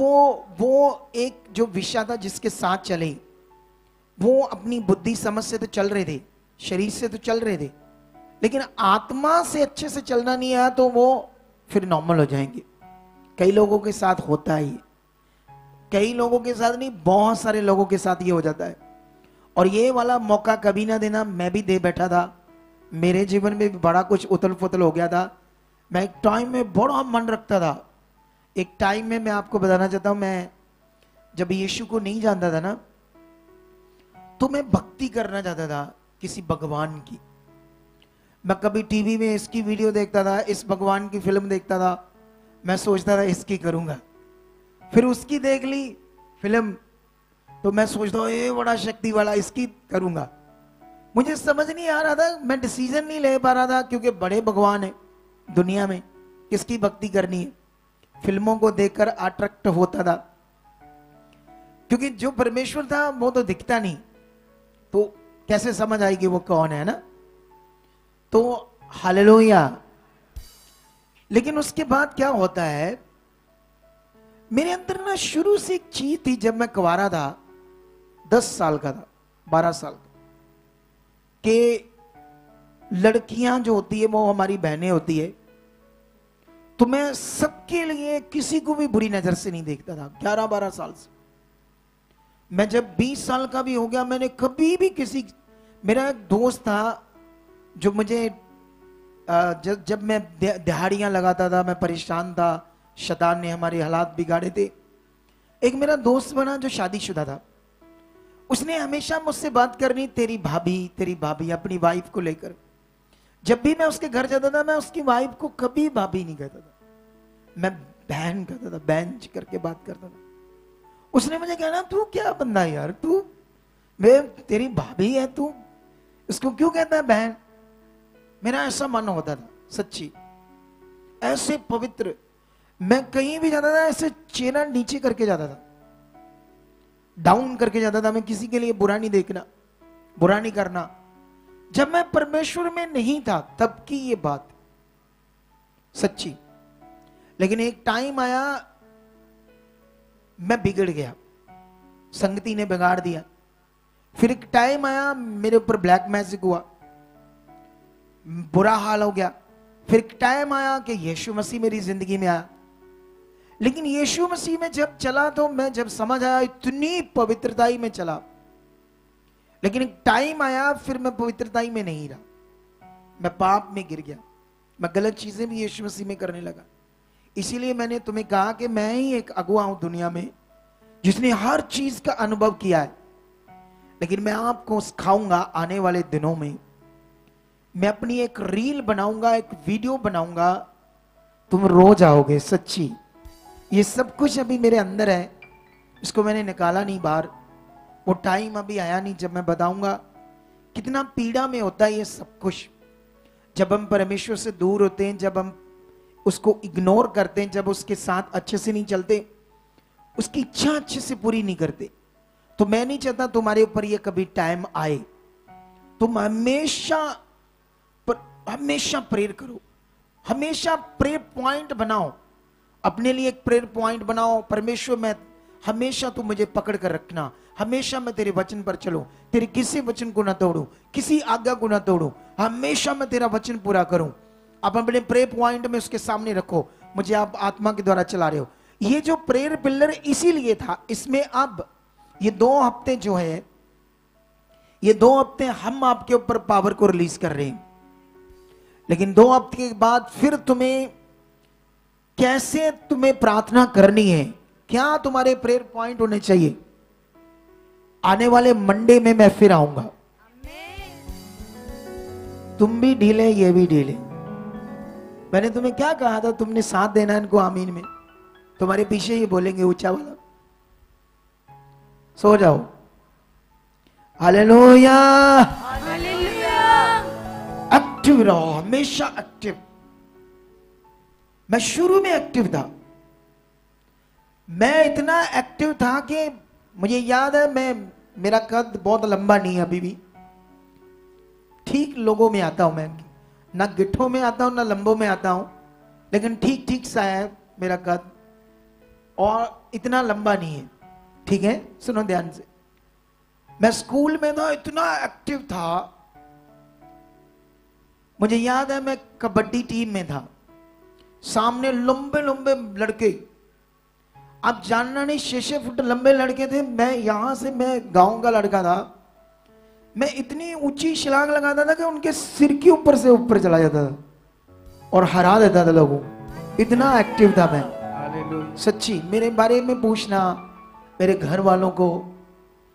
वो एक जो विषय था जिसके साथ चले, वो अपनी बुद्धि समझ से तो चल रहे थे, शरीर से तो चल रहे थे, लेकिन आत्मा से अच्छे से चलना नहीं आया, तो वो फिर नॉर्मल हो जाएंगे। कई लोगों के साथ होता है ये, कई लोगों के साथ नहीं, बहुत सारे लोगों के साथ ये हो जाता है। और ये वाला मौका कभी ना देना। मैं भी दे बैठा था, मेरे जीवन में भी बड़ा कुछ उथल पुथल हो गया था। मैं एक टाइम में बड़ा मन रखता था। एक टाइम में मैं आपको बताना चाहता हूं, मैं जब यीशु को नहीं जानता था ना, तो मैं भक्ति करना चाहता था किसी भगवान की। मैं कभी टीवी में इसकी वीडियो देखता था, इस भगवान की फिल्म देखता था, मैं सोचता था इसकी करूंगा, फिर उसकी देख ली फिल्म तो मैं सोचता हूँ ये बड़ा शक्ति वाला, इसकी करूंगा। मुझे समझ नहीं आ रहा था, मैं डिसीजन नहीं ले पा रहा था, क्योंकि बड़े भगवान है दुनिया में, किसकी भक्ति करनी है। फिल्मों को देखकर अट्रैक्ट होता था, क्योंकि जो परमेश्वर था वो तो दिखता नहीं, तो कैसे समझ आएगी वो कौन है ना। तो हालेलुया। लेकिन उसके बाद क्या होता है, मेरे अंदर ना शुरू से एक चीज थी, जब मैं कुंवारा था, 10 साल का था, 12 साल का, कि लड़कियां जो होती है वो हमारी बहनें होती है, तो मैं सबके लिए किसी को भी बुरी नजर से नहीं देखता था 11-12 साल से। मैं जब 20 साल का भी हो गया, मैंने कभी भी किसी, मेरा एक दोस्त था जो मुझे जब मैं दिहाड़ियां लगाता था, मैं परेशान था, शैतान ने हमारे हालात बिगाड़े थे। एक मेरा दोस्त बना जो शादीशुदा था, उसने हमेशा मुझसे बात करनी तेरी भाभी, अपनी वाइफ को लेकर। जब भी मैं उसके घर जाता था, मैं उसकी वाइफ को कभी भाभी नहीं कहता था, मैं बहन कहता था, बहन करके बात करता था। उसने मुझे कहना तू क्या बंदा है यार, तू मैं तेरी भाभी है, तू इसको क्यों कहता है बहन। मेरा ऐसा मन होता था सच्ची, ऐसे पवित्र। मैं कहीं भी जाता था ऐसे चेहरा नीचे करके जाता था, डाउन करके जाता था। मैं किसी के लिए बुरा नहीं देखना, बुरा नहीं करना। जब मैं परमेश्वर में नहीं था तब की ये बात सच्ची। लेकिन एक टाइम आया, मैं बिगड़ गया, संगति ने बिगाड़ दिया। फिर एक टाइम आया, मेरे ऊपर ब्लैक मैजिक हुआ, बुरा हाल हो गया। फिर एक टाइम आया कि यीशु मसीह मेरी जिंदगी में आया। लेकिन यीशु मसीह में जब चला तो मैं जब समझ आया, इतनी पवित्रताई में चला। लेकिन एक टाइम आया, फिर मैं पवित्रताई में नहीं रहा, मैं पाप में गिर गया, मैं गलत चीजें भी यीशु मसीह में करने लगा। इसीलिए मैंने तुम्हें कहा कि मैं ही एक अगुआ हूं दुनिया में जिसने हर चीज का अनुभव किया है। लेकिन मैं आपको सिखाऊंगा, आने वाले दिनों में मैं अपनी एक रील बनाऊंगा, एक वीडियो बनाऊंगा, तुम रो जाओगे सच्ची। ये सब कुछ अभी मेरे अंदर है, इसको मैंने निकाला नहीं बाहर, वो टाइम अभी आया नहीं जब मैं बताऊंगा कितना पीड़ा में होता है ये सब कुछ। जब हम परमेश्वर से दूर होते हैं, जब हम उसको इग्नोर करते हैं, जब उसके साथ अच्छे से नहीं चलते, उसकी इच्छा अच्छे से पूरी नहीं करते। तो मैं नहीं चाहता तुम्हारे ऊपर ये कभी टाइम आए। तुम हमेशा प्रेयर करो, हमेशा प्रेयर पॉइंट बनाओ, अपने लिए एक प्रेयर पॉइंट बनाओ। परमेश्वर मैं हमेशा तू मुझे पकड़ कर रखना, हमेशा मैं तेरे वचन पर चलूं, तेरे किसी वचन को ना तोड़ूं, किसी आज्ञा को ना तोड़ूं, हमेशा मैं तेरा वचन पूरा करूं। आप अपने प्रेयर पॉइंट में उसके सामने रखो, मुझे आप आत्मा के द्वारा चला रहे हो। ये जो प्रेयर पिलर इसीलिए था, इसमें अब ये 2 हफ्ते जो है, ये 2 हफ्ते हम आपके ऊपर पावर को रिलीज कर रहे हैं। लेकिन 2 हफ्ते के बाद फिर तुम्हें कैसे तुम्हें प्रार्थना करनी है, क्या तुम्हारे प्रेयर पॉइंट होने चाहिए, आने वाले मंडे में मैं फिर आऊंगा। तुम भी ढीले, ये भी ढीले। मैंने तुम्हें क्या कहा था, तुमने साथ देना इनको आमीन में। तुम्हारे पीछे ही बोलेंगे ऊंचा वाला, सो जाओ। हालेलुया, एक्टिव रहो, हमेशा एक्टिव। मैं शुरू में एक्टिव था, मैं इतना एक्टिव था कि मुझे याद है, मेरा कद बहुत लंबा नहीं है अभी भी, ठीक लोगों में आता हूं मैं, ना गिट्ठों में आता हूं ना लंबों में आता हूं, लेकिन ठीक ठीक सा है मेरा कद, और इतना लंबा नहीं है। ठीक है, सुनो ध्यान से। मैं स्कूल में था, इतना एक्टिव था, मुझे याद है मैं कबड्डी टीम में था, सामने लंबे लंबे लड़के, आप जानना नहीं, 6-6 फुट लंबे लड़के थे। मैं यहां से, मैं गांव का लड़का था, मैं इतनी ऊंची छलांग लगाता था कि उनके सिर के ऊपर से ऊपर चला जाता था और हरा देता था लोगों। इतना एक्टिव था मैं सच्ची। मेरे बारे में पूछना, मेरे घर वालों को,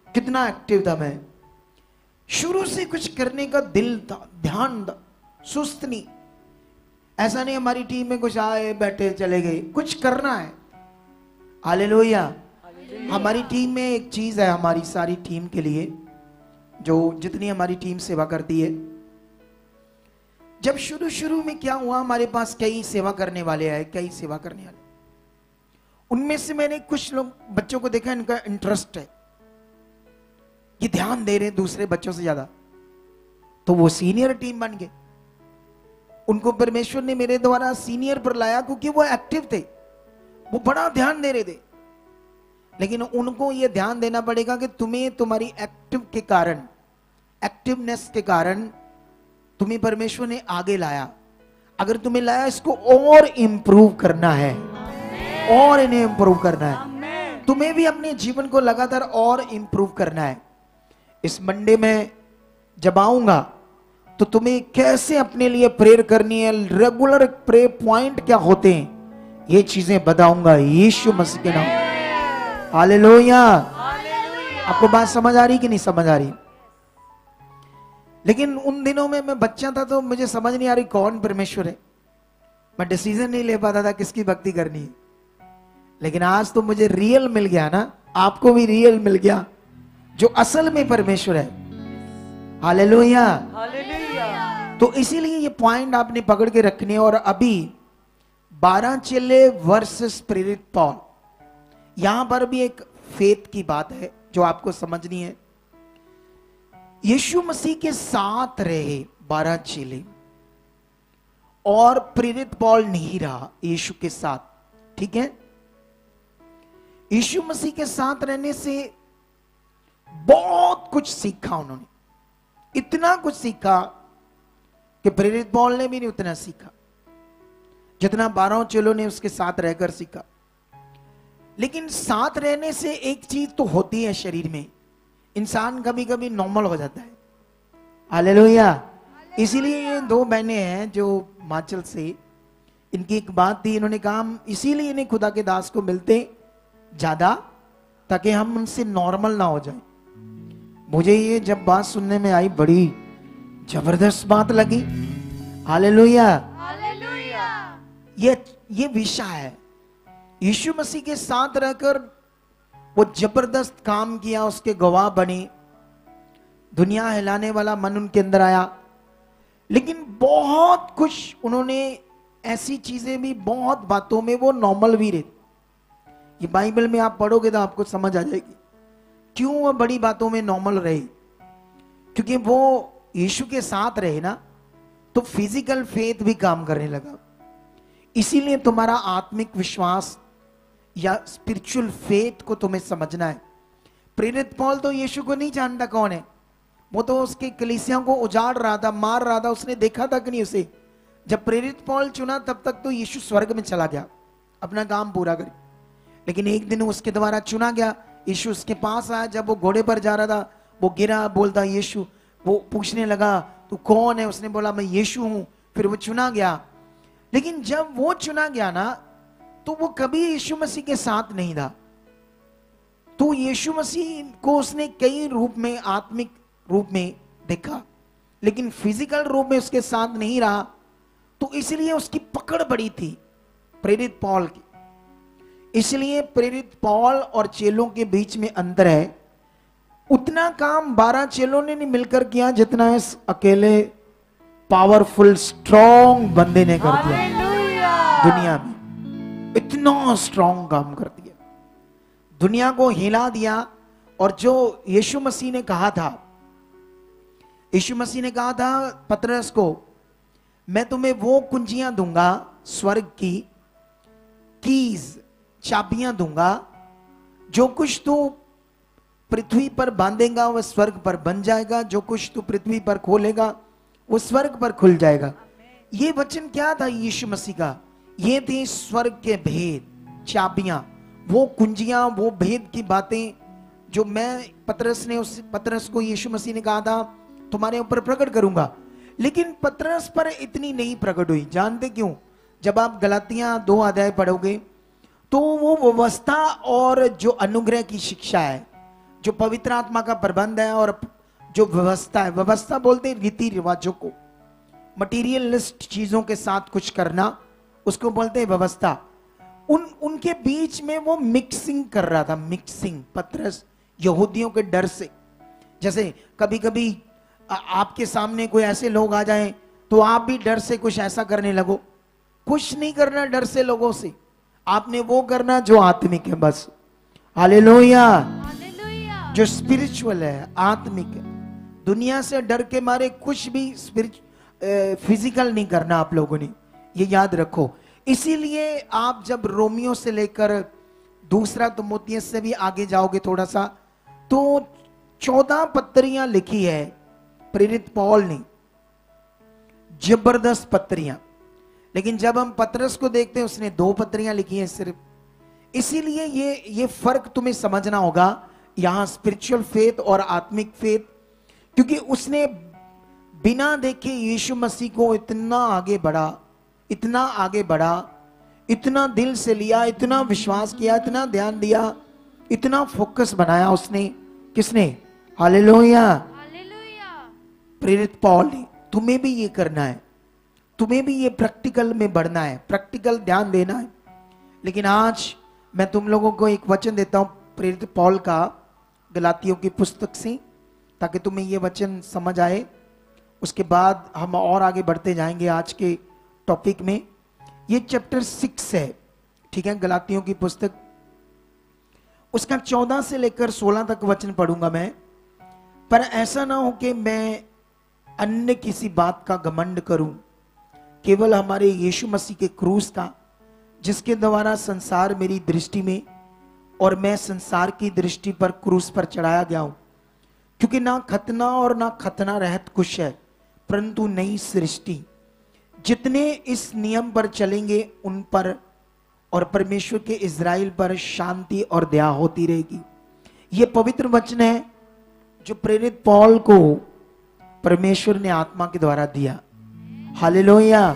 कितना एक्टिव था मैं। शुरू से कुछ करने का दिल था, ध्यान था, सुस्त नहीं। ऐसा नहीं हमारी टीम में कुछ आए बैठे चले गए, कुछ करना है। हालेलुया। हमारी टीम में एक चीज है, हमारी सारी टीम के लिए, जो जितनी हमारी टीम सेवा करती है, जब शुरू शुरू में क्या हुआ, हमारे पास कई सेवा करने वाले आए, कई सेवा करने वाले। उनमें से मैंने कुछ लोग बच्चों को देखा, इनका इंटरेस्ट है, ये ध्यान दे रहे दूसरे बच्चों से ज्यादा, तो वो सीनियर टीम बन गए। उनको परमेश्वर ने मेरे द्वारा सीनियर पर लाया क्योंकि वो एक्टिव थे, वो बड़ा ध्यान दे रहे थे। लेकिन उनको ये ध्यान देना पड़ेगा कि तुम्हें तुम्हारी एक्टिव के कारण, एक्टिवनेस के कारण तुम्हें परमेश्वर ने आगे लाया। अगर तुम्हें लाया, इसको और इंप्रूव करना है, और इन्हें इंप्रूव करना है। तुम्हें भी अपने जीवन को लगातार और इंप्रूव करना है। इस मंडे में जब आऊंगा तो तुम्हें कैसे अपने लिए प्रेयर करनी है, रेगुलर प्रे पॉइंट क्या होते हैं, ये चीजें बताऊंगा यीशु मसीह के नाम। हालेलुया। आपको बात समझ आ रही कि नहीं समझ आ रही? लेकिन उन दिनों में मैं बच्चा था तो मुझे समझ नहीं आ रही कौन परमेश्वर है, मैं डिसीजन नहीं ले पाता था किसकी भक्ति करनी है। लेकिन आज तो मुझे रियल मिल गया ना, आपको भी रियल मिल गया जो असल में परमेश्वर है। हालेलुया। तो इसीलिए ये पॉइंट आपने पकड़ के रखने। और अभी 12 चेले वर्सेस प्रेरित पॉल, यहां पर भी एक फेथ की बात है जो आपको समझनी है। यीशु मसीह के साथ रहे 12 चेले, और प्रेरित पॉल नहीं रहा यीशु के साथ, ठीक है। यीशु मसीह के साथ रहने से बहुत कुछ सीखा उन्होंने, इतना कुछ सीखा कि प्रेरित पॉल ने भी नहीं उतना सीखा जितना 12 चेलों ने उसके साथ रहकर सीखा। लेकिन साथ रहने से एक चीज तो होती है शरीर में, इंसान कभी कभी नॉर्मल हो जाता है। हालेलुया। इसीलिए ये 2 बहनें हैं जो हिमाचल से, इनकी एक बात थी, इन्होंने कहा इसीलिए इन्हें खुदा के दास को मिलते ज्यादा, ताकि हम उनसे नॉर्मल ना हो जाए। मुझे ये जब बात सुनने में आई, बड़ी जबरदस्त बात लगी। हालेलुया। ये विषय है, यीशु मसीह के साथ रहकर वो जबरदस्त काम किया, उसके गवाह बने, दुनिया हिलाने वाला मन उनके अंदर आया। लेकिन बहुत कुछ उन्होंने ऐसी चीजें भी, बहुत बातों में वो नॉर्मल भी रहे। ये बाइबल में आप पढ़ोगे तो आपको समझ आ जाएगी क्यों वो बड़ी बातों में नॉर्मल रहे। क्योंकि वो यीशु के साथ रहे ना, तो फिजिकल फेथ भी काम करने लगा। इसीलिए तुम्हारा आत्मिक विश्वास या स्पिरिचुअल फेथ को तुम्हें समझना है। प्रेरित पॉल तो यीशु को नहीं जानता कौन है, वो तो उसके कलीसिया को उजाड़ रहा था, मार रहा था, उसने देखा तक नहीं उसे। जब प्रेरित पॉल चुना तब तक तो यीशु स्वर्ग में चला गया अपना काम पूरा कर। लेकिन एक दिन उसके द्वारा चुना गया, यीशु उसके पास आया, जब वो घोड़े पर जा रहा था, वो गिरा, बोलता यीशु, वो पूछने लगा तू कौन है, उसने बोला मैं यीशु हूं। फिर वो चुना गया। लेकिन जब वो चुना गया ना, तो वो कभी यीशु मसीह के साथ नहीं था। तो यीशु मसीह को उसने कई रूप में, आत्मिक रूप में देखा, लेकिन फिजिकल रूप में उसके साथ नहीं रहा। तो इसलिए उसकी पकड़ बड़ी थी प्रेरित पॉल की। इसलिए प्रेरित पॉल और चेलों के बीच में अंतर है। उतना काम 12 चेलों ने नहीं मिलकर किया जितना इस अकेले पावरफुल स्ट्रॉन्ग बंदे ने कर दिया। दुनिया में इतना स्ट्रॉन्ग काम कर दिया, दुनिया को हिला दिया। और जो यीशु मसीह ने कहा था, यीशु मसीह ने कहा था पतरस को, मैं तुम्हें वो कुंजियां दूंगा स्वर्ग की, कीज, चाबियां दूंगा, जो कुछ तू पृथ्वी पर बांधेगा वह स्वर्ग पर बन जाएगा, जो कुछ तू पृथ्वी पर खोलेगा वो स्वर्ग पर खुल जाएगा। ये वचन क्या था यीशु मसीह का? ये थी स्वर्ग के भेद, चाबियां, वो कुंजियां, वो भेद की बातें जो मैं पतरस को यीशु मसीह ने कहा था तुम्हारे ऊपर प्रकट करूंगा। लेकिन पतरस पर इतनी नहीं प्रकट हुई। जानते क्यों? जब आप गलातियां 2 अध्याय पढ़ोगे तो वो व्यवस्था और जो अनुग्रह की शिक्षा है, जो पवित्र आत्मा का प्रबंध है, और जो व्यवस्था है, व्यवस्था बोलते हैं रीति रिवाजों को, मटीरियलिस्ट चीजों के साथ कुछ करना, उसको बोलते हैं व्यवस्था। उनके बीच में वो मिक्सिंग कर रहा था, मिक्सिंग। पतरस यहूदियों के डर से, जैसे कभी कभी आपके सामने कोई ऐसे लोग आ जाएं तो आप भी डर से कुछ ऐसा करने लगो। कुछ नहीं करना डर से लोगों से, आपने वो करना जो आत्मिक है बस। हालेलुया। जो स्पिरिचुअल है, आत्मिक है। दुनिया से डर के मारे कुछ भी फिजिकल नहीं करना आप लोगों ने, ये याद रखो। इसीलिए आप जब रोमियो से लेकर दूसरा तिमुथियुस से भी आगे जाओगे थोड़ा सा, तो 14 पत्रियां लिखी है प्रेरित पौल ने, जबरदस्त पत्रियां। लेकिन जब हम पतरस को देखते हैं, उसने 2 पत्रियां लिखी हैं सिर्फ। इसीलिए ये फर्क तुम्हें समझना होगा यहां, स्पिरिचुअल फेथ और आत्मिक फेथ। क्योंकि उसने बिना देखे यीशु मसीह को इतना आगे बढ़ा, इतना आगे बढ़ा, इतना दिल से लिया, इतना विश्वास किया, इतना ध्यान दिया, इतना फोकस बनाया उसने। किसने? हालेलुया, प्रेरित पौल ने। तुम्हें भी ये करना है, तुम्हें भी ये प्रैक्टिकल में बढ़ना है, प्रैक्टिकल ध्यान देना है। लेकिन आज मैं तुम लोगों को एक वचन देता हूं प्रेरित पौल का, गलातियों की पुस्तक से, ताकि तुम्हें ये वचन समझ आए। उसके बाद हम और आगे बढ़ते जाएंगे आज के टॉपिक में। ये चैप्टर 6 है, ठीक है, गलातियों की पुस्तक। उसका 14 से लेकर 16 तक वचन पढ़ूंगा मैं। पर ऐसा ना हो कि मैं अन्य किसी बात का घमंड करूं, केवल हमारे यीशु मसीह के क्रूस का, जिसके द्वारा संसार मेरी दृष्टि में और मैं संसार की दृष्टि पर क्रूस पर चढ़ाया गया हूं। क्योंकि ना खतना और ना खतना रहत कुछ है, परंतु नई सृष्टि। जितने इस नियम पर चलेंगे उन पर और परमेश्वर के इज़राइल पर शांति और दया होती रहेगी। यह पवित्र वचन है जो प्रेरित पौल को परमेश्वर ने आत्मा के द्वारा दिया। हालेलुया।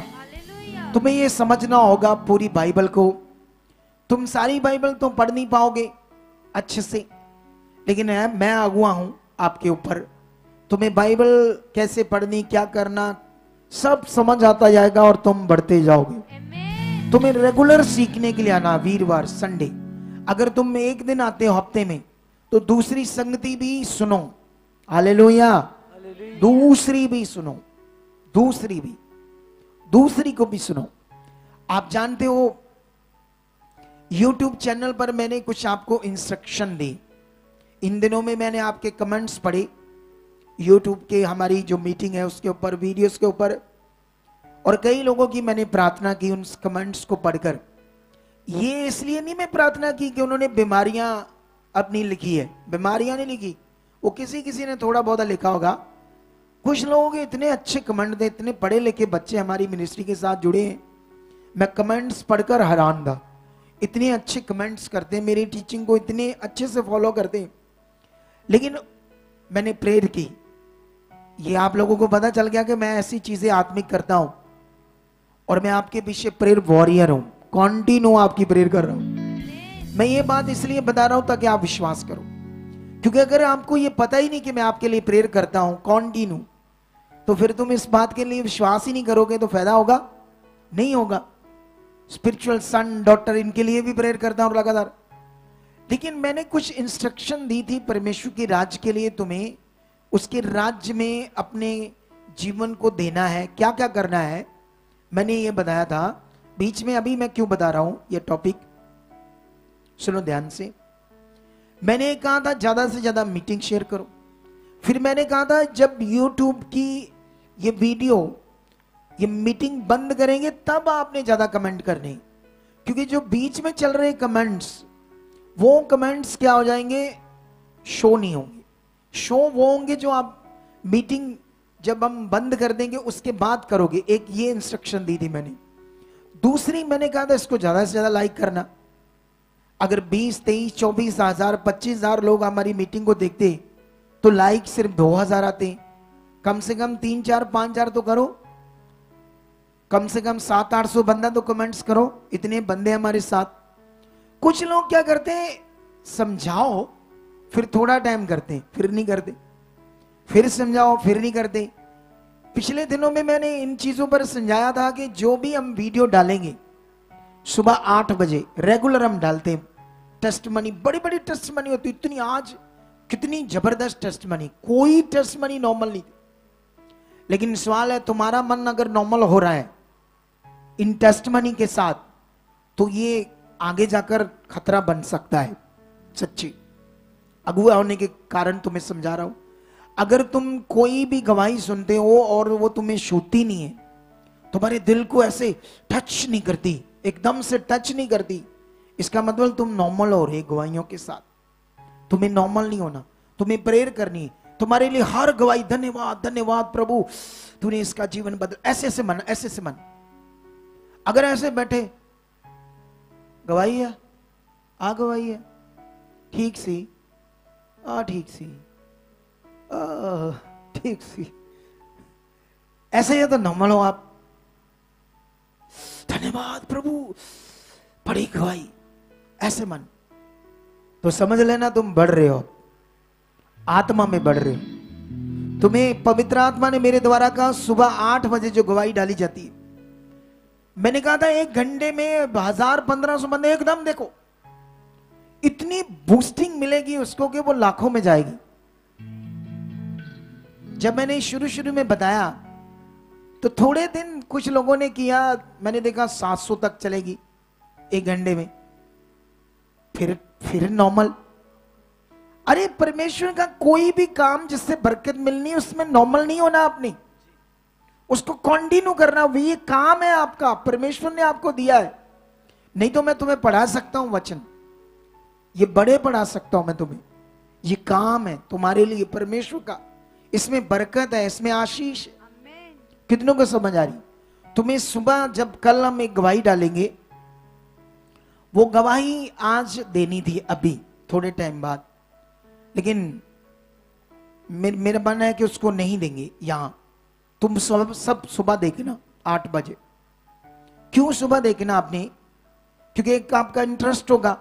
तुम्हें यह समझना होगा पूरी बाइबल को। तुम सारी बाइबल तो पढ़ नहीं पाओगे अच्छे से, लेकिन मैं अगुआ हूं आपके ऊपर। तुम्हें बाइबल कैसे पढ़नी, क्या करना, सब समझ आता जाएगा और तुम बढ़ते जाओगे। तुम्हें रेगुलर सीखने के लिए आना, वीरवार, संडे। अगर तुम एक दिन आते हो हफ्ते में, तो दूसरी संगति भी सुनो। हालेलुया। दूसरी भी सुनो, दूसरी को भी सुनो। आप जानते हो YouTube चैनल पर मैंने कुछ आपको इंस्ट्रक्शन दी। इन दिनों में मैंने आपके कमेंट्स पढ़े YouTube के, हमारी जो मीटिंग है उसके ऊपर, वीडियोस के ऊपर, और कई लोगों की मैंने प्रार्थना की उन कमेंट्स को पढ़कर। ये इसलिए नहीं मैं प्रार्थना की कि उन्होंने बीमारियां अपनी लिखी है, बीमारियां नहीं लिखी, वो किसी ने थोड़ा बहुत लिखा होगा। कुछ लोगों के इतने अच्छे कमेंट थे, इतने पढ़े लिखे बच्चे हमारी मिनिस्ट्री के साथ जुड़े हैं, मैं कमेंट्स पढ़कर हैरान था। इतने अच्छे कमेंट्स करते हैं, मेरी टीचिंग को इतने अच्छे से फॉलो करते हैं। लेकिन मैंने प्रेयर की, ये आप लोगों को पता चल गया कि मैं ऐसी चीजें आत्मिक करता हूं, और मैं आपके पीछे प्रेयर वॉरियर हूं, कॉन्टिन्यू आपकी प्रेयर कर रहा हूं। मैं ये बात इसलिए बता रहा हूं ताकि आप विश्वास करो, क्योंकि अगर आपको ये पता ही नहीं कि मैं आपके लिए प्रेयर करता हूं कॉन्टिन्यू, तो फिर तुम इस बात के लिए विश्वास ही नहीं करोगे, तो फायदा होगा? नहीं होगा। स्पिरिचुअल सन, डॉटर, इनके लिए भी प्रेयर करता हूं लगातार। लेकिन मैंने कुछ इंस्ट्रक्शन दी थी परमेश्वर के राज्य के लिए, तुम्हें उसके राज्य में अपने जीवन को देना है, क्या क्या करना है, मैंने ये बताया था बीच में। अभी मैं क्यों बता रहा हूं ये टॉपिक, सुनो ध्यान से। मैंने कहा था ज्यादा से ज्यादा मीटिंग शेयर करो। फिर मैंने कहा था जब YouTube की ये वीडियो, ये मीटिंग बंद करेंगे तब आपने ज्यादा कमेंट करने, क्योंकि जो बीच में चल रहे कमेंट्स, वो कमेंट्स क्या हो जाएंगे, शो नहीं होंगे। शो वो होंगे जो आप मीटिंग जब हम बंद कर देंगे उसके बाद करोगे। एक ये इंस्ट्रक्शन दी थी मैंने। दूसरी मैंने कहा था इसको ज्यादा से ज्यादा लाइक करना। अगर 20, 23, 24 हजार, 25 हजार लोग हमारी मीटिंग को देखते तो लाइक सिर्फ 2000 आते। कम से कम 3, 4, 5 हजार तो करो, कम से कम 700-800 बंदा तो कमेंट्स करो। इतने बंदे हमारे साथ। कुछ लोग क्या करते हैं, समझाओ फिर थोड़ा टाइम करते हैं, फिर नहीं करते, फिर समझाओ फिर नहीं करते, पिछले दिनों में मैंने इन चीजों पर समझाया था कि जो भी हम वीडियो डालेंगे सुबह 8 बजे रेगुलर हम डालते हैं। टेस्ट मनी, बड़ी बड़ी टेस्ट मनी होती, इतनी आज कितनी जबरदस्त टेस्ट मनी, कोई टेस्ट मनी नॉर्मल नहीं। लेकिन सवाल है, तुम्हारा मन अगर नॉर्मल हो रहा है इन टेस्ट मनी के साथ, तो ये आगे जाकर खतरा बन सकता है। सच्ची अगुआ होने के कारण तुम्हें समझा रहा हूं। अगर तुम कोई भी गवाही सुनते हो और वो तुम्हें छूती नहीं है, तुम्हारे दिल को ऐसे टच नहीं करती, एकदम से टच नहीं करती, इसका मतलब तुम नॉर्मल हो रहे गवाहियों के साथ। तुम्हें नॉर्मल नहीं होना, तुम्हें प्रेयर करनी, तुम्हारे लिए हर गवाही धन्यवाद धन्यवाद प्रभु तूने इसका जीवन बदल, ऐसे से मन, ऐसे से मन। अगर ऐसे बैठे गवाही है, आ गवाही है, ठीक सी, आ ठीक सी, आ ठीक सी, ऐसे ही तो नॉर्मल हो आप। धन्यवाद प्रभु, बड़ी गवाही, ऐसे मन, तो समझ लेना तुम बढ़ रहे हो, आत्मा में बढ़ रहे हो। तुम्हें पवित्र आत्मा ने मेरे द्वारा कहा सुबह 8 बजे जो गवाही डाली जाती है, मैंने कहा था 1 घंटे में 1000-1500 बंदे एकदम देखो, इतनी बूस्टिंग मिलेगी उसको कि वो लाखों में जाएगी। जब मैंने शुरू में बताया तो थोड़े दिन कुछ लोगों ने किया, मैंने देखा 700 तक चलेगी 1 घंटे में, फिर नॉर्मल। अरे परमेश्वर का कोई भी काम जिससे बरकत मिलनी है उसमें नॉर्मल नहीं होना आपने, उसको कंटिन्यू करना, ये काम है आपका, परमेश्वर ने आपको दिया है। नहीं तो मैं तुम्हें पढ़ा सकता हूं वचन, ये बड़े पढ़ा सकता हूं मैं तुम्हें, ये काम है तुम्हारे लिए परमेश्वर का, इसमें बरकत है, इसमें आशीष है। कितनों को समझ आ रही? तुम्हें सुबह जब कल हम एक गवाही डालेंगे, वो गवाही आज देनी थी अभी थोड़े टाइम बाद, लेकिन मेरा मन है कि उसको नहीं देंगे यहां। तुम सब सुबह देखना 8 बजे। क्यों सुबह देखना आपने? क्योंकि एक आपका इंटरेस्ट होगा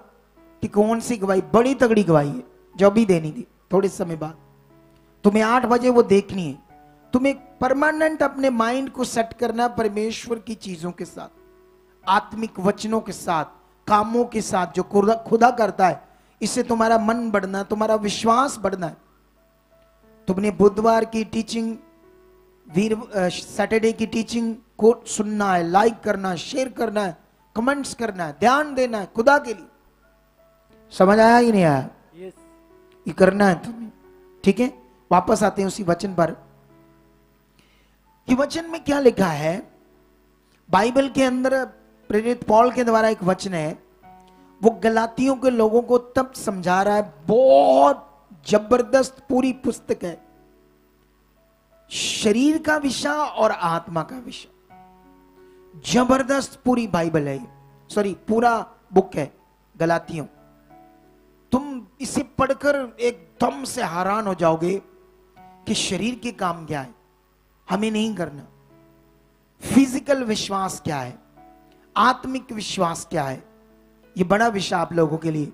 कि कौन सी गवाही, बड़ी तगड़ी गवाही है जो भी देनी थी थोड़े समय बाद, तुम्हें 8 बजे वो देखनी है। तुम्हें परमानेंट अपने माइंड को सेट करना परमेश्वर की चीजों के साथ, आत्मिक वचनों के साथ, कामों के साथ जो खुदा करता है। इससे तुम्हारा मन बढ़ना, तुम्हारा विश्वास बढ़ना है। तुमने बुधवार की टीचिंग, सैटरडे की टीचिंग को सुनना है, लाइक करना है, शेयर करना है, कमेंट्स करना है, ध्यान देना है खुदा के लिए। समझ आया ही नहीं आया? ये करना है तुम्हें, ठीक है। वापस आते हैं उसी वचन पर कि वचन में क्या लिखा है। बाइबल के अंदर प्रेरित पौल के द्वारा एक वचन है, वो गलातियों के लोगों को तब समझा रहा है, बहुत जबरदस्त पूरी पुस्तक है, शरीर का विषय और आत्मा का विषय, जबरदस्त पूरी बाइबल है, सॉरी पूरा बुक है गलातियों। तुम इसे पढ़कर एकदम से हैरान हो जाओगे कि शरीर के काम क्या है, हमें नहीं करना, फिजिकल विश्वास क्या है, आत्मिक विश्वास क्या है। ये बड़ा विषय आप लोगों के लिए।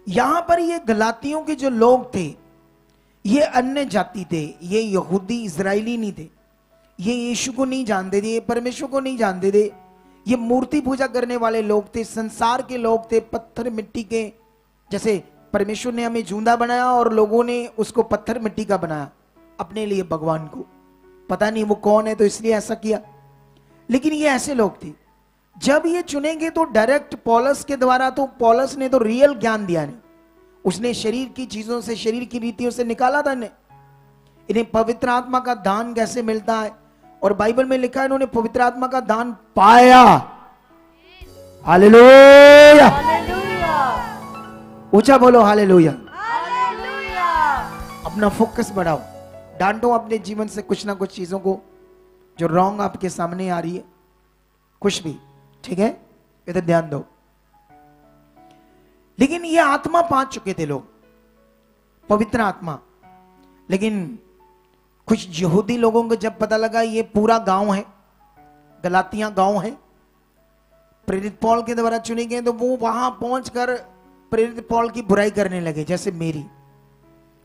यहां पर ये गलातियों के जो लोग थे, ये अन्य जाति थे, ये यहूदी इजरायली नहीं थे, ये यीशु को नहीं जानते थे, ये परमेश्वर को नहीं जानते थे, ये मूर्ति पूजा करने वाले लोग थे, संसार के लोग थे, पत्थर मिट्टी के। जैसे परमेश्वर ने हमें जूंदा बनाया और लोगों ने उसको पत्थर मिट्टी का बनाया अपने लिए, भगवान को पता नहीं वो कौन है तो इसलिए ऐसा किया। लेकिन ये ऐसे लोग थे। जब ये चुनेंगे तो डायरेक्ट पौलस के द्वारा, तो पौलस ने तो रियल ज्ञान दिया नहीं, उसने शरीर की चीजों से, शरीर की रीतियों से निकाला था इन्हें पवित्र आत्मा का दान कैसे मिलता है। और बाइबल में लिखा है इन्होंने पवित्र आत्मा का दान पाया। हालेलुया, ऊंचा बोलो हालेलुया। अपना फोकस बढ़ाओ, डांटो अपने जीवन से कुछ ना कुछ चीजों को जो रॉन्ग आपके सामने आ रही है, कुछ भी, ठीक है, इधर ध्यान दो। लेकिन ये आत्मा पा चुके थे लोग, पवित्र आत्मा। लेकिन कुछ यहूदी लोगों को जब पता लगा ये पूरा गांव है, गलातिया गांव है, प्रेरित पौल के द्वारा चुने गए, तो वो वहां पहुंचकर प्रेरित पौल की बुराई करने लगे। जैसे मेरी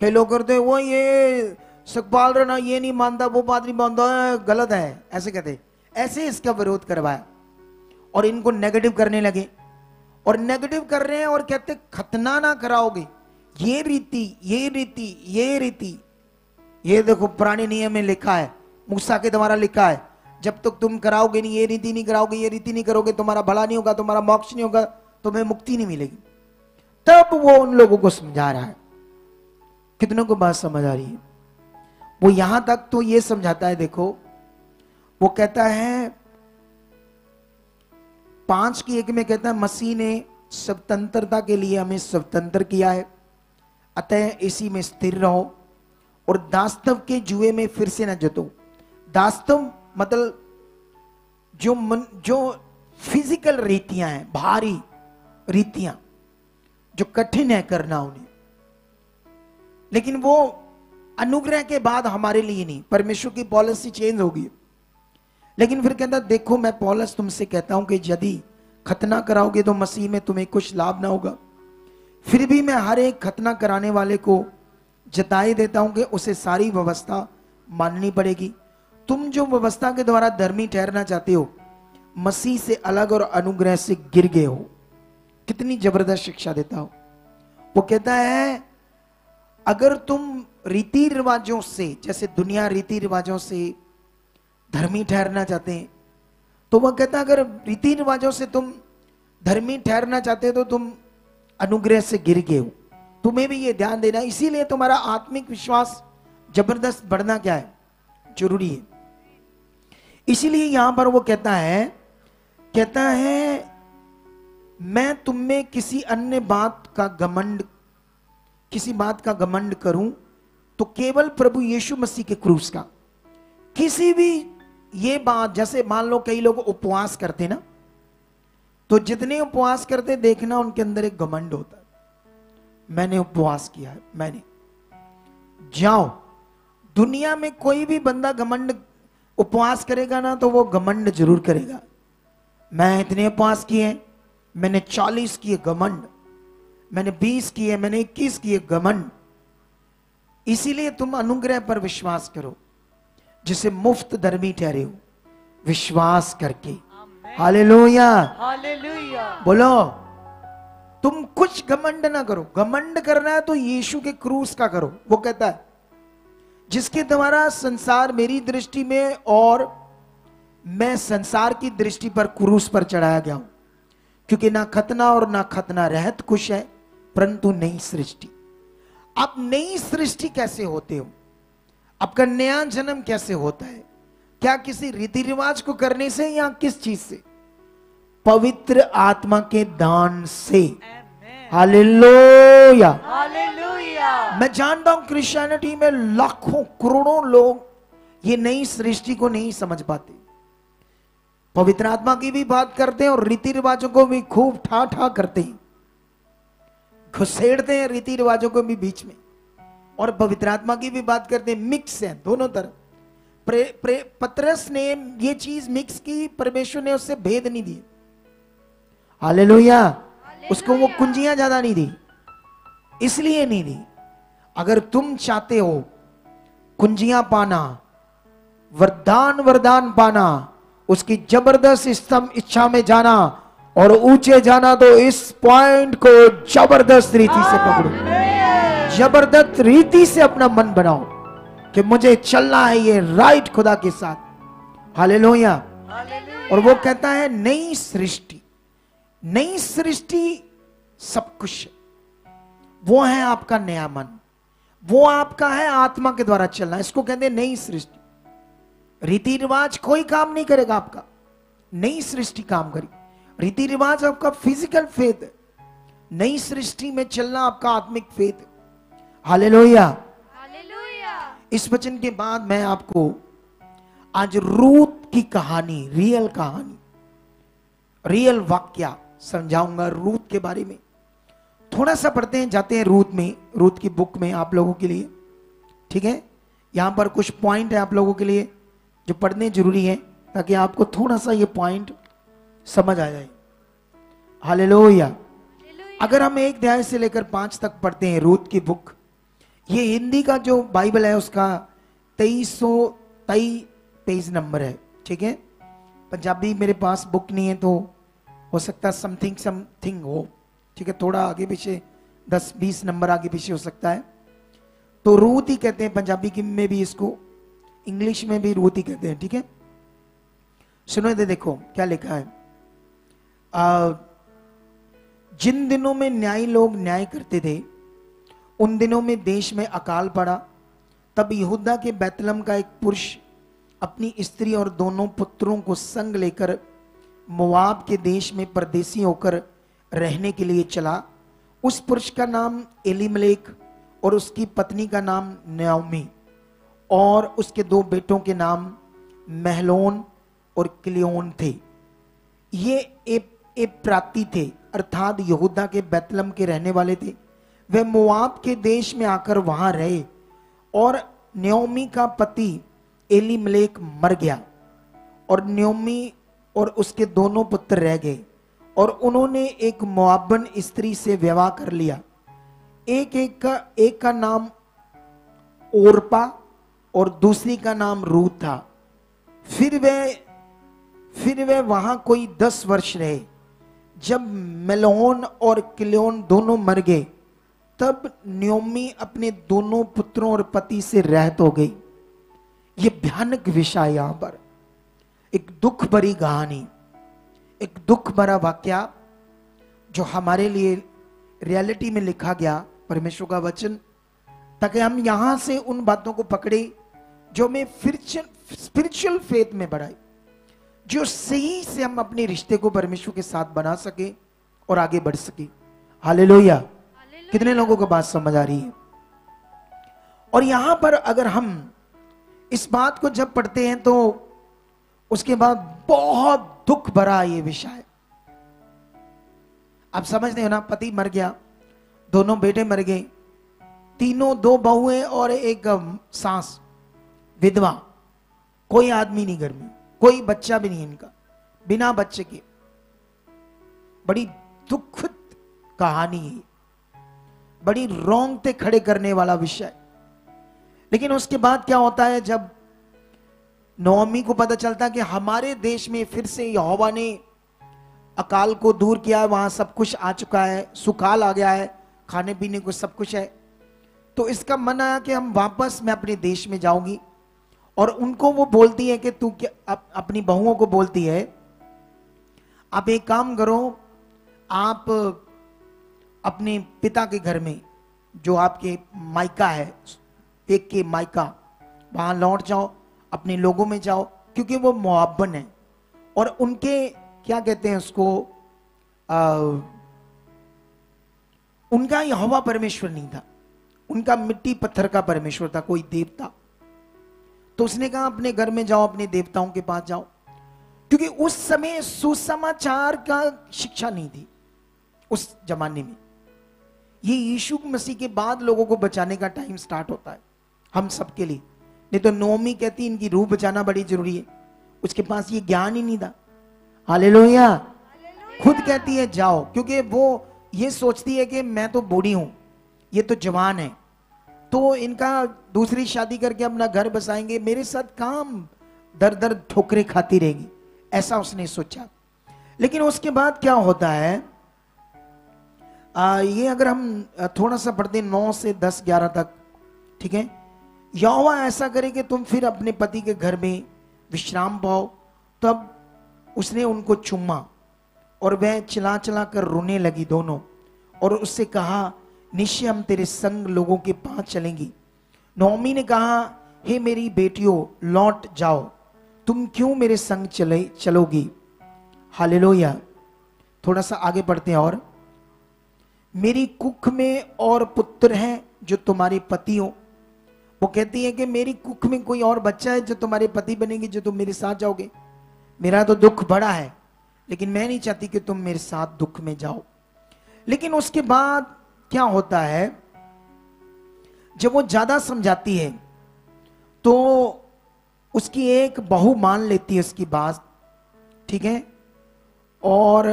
कई लोग करते वो ये सुखपाल राणा ये नहीं मानता, वो बात नहीं मानता, गलत है, ऐसे कहते। ऐसे इसका विरोध करवाया और इनको नेगेटिव करने लगे, और नेगेटिव कर रहे हैं और कहते खतना ना कराओगे, ये रीति, ये रीति, ये रीति, ये देखो पुराने नियम में लिखा है, मूसा के द्वारा लिखा है, जब तक तुम कराओगे नहीं, ये रीति नहीं कराओगे, ये रीति नहीं करोगे, तुम्हारा भला नहीं होगा, तुम्हारा मोक्ष नहीं होगा, तुम्हें मुक्ति नहीं मिलेगी। तब वो उन लोगों को समझा रहा है। कितनों को बात समझ आ रही है? वो यहां तक तो ये समझाता है, देखो वो कहता है 5:1 में कहता है मसीह ने स्वतंत्रता के लिए हमें स्वतंत्र किया है, अतः इसी में स्थिर रहो और दास्तव के जुए में फिर से न जतो। दास्तव मतलब जो फिजिकल रीतियां हैं, भारी रीतियां जो कठिन है करना उन्हें, लेकिन वो अनुग्रह के बाद हमारे लिए नहीं, परमेश्वर की पॉलिसी चेंज होगी। लेकिन फिर कहता देखो मैं पौलुस तुमसे कहता हूं कि यदि खतना कराओगे तो मसीह में तुम्हें कुछ लाभ ना होगा। फिर भी मैं हर एक खतना कराने वाले को जताए देता हूं कि उसे सारी व्यवस्था माननी पड़ेगी। तुम जो व्यवस्था के द्वारा धर्मी ठहरना चाहते हो, मसीह से अलग और अनुग्रह से गिर गए हो। कितनी जबरदस्त शिक्षा देता हो। वो कहता है अगर तुम रीति रिवाजों से, जैसे दुनिया रीति रिवाजों से धर्मी ठहरना चाहते हैं, तो वह कहता है अगर रीति रिवाजों से तुम धर्मी ठहरना चाहते हो तो तुम अनुग्रह से गिर गए हो। तुम्हें भी ये ध्यान देना, इसीलिए तुम्हारा आत्मिक विश्वास जबरदस्त बढ़ना क्या है, जरूरी है। इसीलिए यहां पर वो कहता है मैं तुम में किसी बात का घमंड करूं तो केवल प्रभु यीशु मसीह के क्रूस का। किसी भी ये बात, जैसे मान लो कई लोग उपवास करते ना, तो जितने उपवास करते देखना उनके अंदर एक घमंड होता है, मैंने उपवास किया है, मैंने। जाओ दुनिया में कोई भी बंदा घमंड उपवास करेगा ना, तो वो घमंड जरूर करेगा। मैं इतने उपवास किए, मैंने 40 किए, घमंड। मैंने 20 किए, मैंने 21 किए, घमंड। इसीलिए तुम अनुग्रह पर विश्वास करो, जिसे मुफ्त धर्मी ठहरे हो, विश्वास करके। हालेलुया, हालेलुया बोलो। तुम कुछ घमंड ना करो। घमंड करना है तो यीशु के क्रूस का करो। वो कहता है जिसके द्वारा संसार मेरी दृष्टि में और मैं संसार की दृष्टि पर क्रूस पर चढ़ाया गया हूं, क्योंकि ना खतना और ना खतना रहत कुछ है, परंतु नई सृष्टि। आप नई सृष्टि कैसे होते हो? आपका नया जन्म कैसे होता है? क्या किसी रीति रिवाज को करने से या किस चीज से? पवित्र आत्मा के दान से। Hallelujah, hallelujah. मैं जानता हूं क्रिश्चियनिटी में लाखों करोड़ों लोग ये नई सृष्टि को नहीं समझ पाते। पवित्र आत्मा की भी बात करते हैं और रीति रिवाजों को भी खूब ठा ठा करते हैं, घुसेड़ते हैं रीति रिवाजों को भी बीच में, और पवित्र आत्मा की भी बात करते हैं। मिक्स है दोनों तरफ। पतरस ने ये चीज मिक्स की, परमेश्वर ने उससे भेद नहीं दिए। हालेलुया। उसको वो कुंजियां ज्यादा नहीं दी, इसलिए नहीं दी। अगर तुम चाहते हो कुंजियां पाना, वरदान पाना, उसकी जबरदस्त इच्छा में जाना और ऊंचे जाना, तो इस पॉइंट को जबरदस्त रीति से पकड़ो, जबरदस्त रीति से अपना मन बनाओ कि मुझे चलना है ये राइट खुदा के साथ। हालेलुया। और वो कहता है नई सृष्टि। नई सृष्टि सब कुछ, वो है आपका नया मन, वो आपका है आत्मा के द्वारा चलना। इसको कहते हैं नई सृष्टि। रीति रिवाज कोई काम नहीं करेगा आपका, नई सृष्टि काम करेगी। रीति रिवाज आपका फिजिकल फेथ है, नई सृष्टि में चलना आपका आत्मिक फेथ है। Hallelujah, hallelujah. इस वचन के बाद मैं आपको आज रूत की कहानी, रियल कहानी, रियल वाक्या समझाऊंगा रूत के बारे में। थोड़ा सा पढ़ते हैं, जाते हैं रूत में, रूत की बुक में आप लोगों के लिए। ठीक है, यहां पर कुछ पॉइंट है आप लोगों के लिए जो पढ़ने जरूरी है, ताकि आपको थोड़ा सा ये पॉइंट समझ आ जाए। हालेलुया। अगर हम 1 अध्याय से लेकर 5 तक पढ़ते हैं रूत की बुक, ये हिंदी का जो बाइबल है उसका 2323 पेज नंबर है, ठीक है। पंजाबी मेरे पास बुक नहीं है तो हो सकता है समथिंग हो, ठीक है, थोड़ा आगे पीछे 10-20 नंबर आगे पीछे हो सकता है। तो रूत ही कहते हैं पंजाबी की में भी इसको, इंग्लिश में भी रूत ही कहते हैं, ठीक है। सुनो दे, देखो क्या लिखा है। जिन दिनों में न्यायी लोग न्याय करते थे उन दिनों में देश में अकाल पड़ा। तब यहूदा के बैतलम का एक पुरुष अपनी स्त्री और दोनों पुत्रों को संग लेकर मोआब के देश में परदेसी होकर रहने के लिए चला। उस पुरुष का नाम एलीमलेक और उसकी पत्नी का नाम नयोमी और उसके 2 बेटों के नाम महलोन और किलियोन थे। ये एप्राती थे, अर्थात यहूदा के बैतलम के रहने वाले थे। वे मोआब के देश में आकर वहां रहे और नयोमी का पति एलीमलेक मर गया और नयोमी और उसके दोनों पुत्र रह गए और उन्होंने एक मोआबन स्त्री से विवाह कर लिया। एक का नाम ओरपा और दूसरी का नाम रूत था। फिर वे वहां कोई 10 वर्ष रहे। जब मेलोन और किलियोन दोनों मर गए तब नयोमी अपने दोनों पुत्रों और पति से रहित हो गई। ये भयानक विषय, यहां पर एक दुख भरी कहानी, एक दुख भरा वाक्य जो हमारे लिए रियलिटी में लिखा गया, परमेश्वर का वचन, ताकि हम यहां से उन बातों को पकड़े जो हमें स्पिरिचुअल फेथ में बढ़ाए, जो सही से हम अपने रिश्ते को परमेश्वर के साथ बना सके और आगे बढ़ सके। हालेलुया। कितने लोगों को बात समझ आ रही है? और यहां पर अगर हम इस बात को जब पढ़ते हैं तो उसके बाद बहुत दुख भरा ये विषय। आप समझते हो ना, पति मर गया, दोनों बेटे मर गए, तीनों 2 बहुएं और एक सास, विधवा, कोई आदमी नहीं घर में, कोई बच्चा भी नहीं इनका, बिना बच्चे के। बड़ी दुखद कहानी है, बड़ी रोंगटे खड़े करने वाला विषय। लेकिन उसके बाद क्या होता है, जब नोमी को पता चलता है कि हमारे देश में फिर से यहोवा ने अकाल को दूर किया है, वहां सब कुछ आ चुका है, सुकाल आ गया है, खाने पीने को सब कुछ है, तो इसका मन आया कि हम वापस, मैं अपने देश में जाऊंगी। और उनको वो बोलती है कि तू क्या, अपनी बहुओं को बोलती है, आप एक काम करो, आप अपने पिता के घर में जो आपके मायका है, एक के मायका, वहां लौट जाओ, अपने लोगों में जाओ, क्योंकि वो मोआबन है और उनके क्या कहते हैं उसको, उनका यहोवा परमेश्वर नहीं था, उनका मिट्टी पत्थर का परमेश्वर था, कोई देवता। तो उसने कहा अपने घर में जाओ, अपने देवताओं के पास जाओ, क्योंकि उस समय सुसमाचार का शिक्षा नहीं थी उस जमाने में। ये यीशु मसीह के बाद लोगों को बचाने का टाइम स्टार्ट होता है हम सबके लिए। नहीं तो नोमी कहती इनकी रूह बचाना बड़ी जरूरी है, उसके पास ये ज्ञान ही नहीं था। हालेलुया। खुद कहती है जाओ, क्योंकि वो ये सोचती है कि मैं तो बूढ़ी हूं, ये तो जवान है, तो इनका दूसरी शादी करके अपना घर बसाएंगे, मेरे साथ काम दर दर ठोकरें खाती रहेगी, ऐसा उसने सोचा। लेकिन उसके बाद क्या होता है, ये अगर हम थोड़ा सा पढ़ते 9 से 10-11 तक, ठीक है। यहोवा ऐसा करे कि तुम फिर अपने पति के घर में विश्राम पाओ। तब उसने उनको चूमा और वह चला चला कर रोने लगी दोनों, और उससे कहा निश्चय हम तेरे संग लोगों के पास चलेंगी। नोमी ने कहा हे मेरी बेटियों लौट जाओ, तुम क्यों मेरे संग चलोगी। हालेलुया। थोड़ा सा आगे बढ़ते हैं। और मेरी कुख में और पुत्र हैं जो तुम्हारे पति हो। वो कहती है कि मेरी कुख में कोई और बच्चा है जो तुम्हारे पति बनेंगे, जो तुम मेरे साथ जाओगे। मेरा तो दुख बड़ा है, लेकिन मैं नहीं चाहती कि तुम मेरे साथ दुख में जाओ। लेकिन उसके बाद क्या होता है, जब वो ज्यादा समझाती है तो उसकी एक बहू मान लेती है उसकी बात, ठीक है, और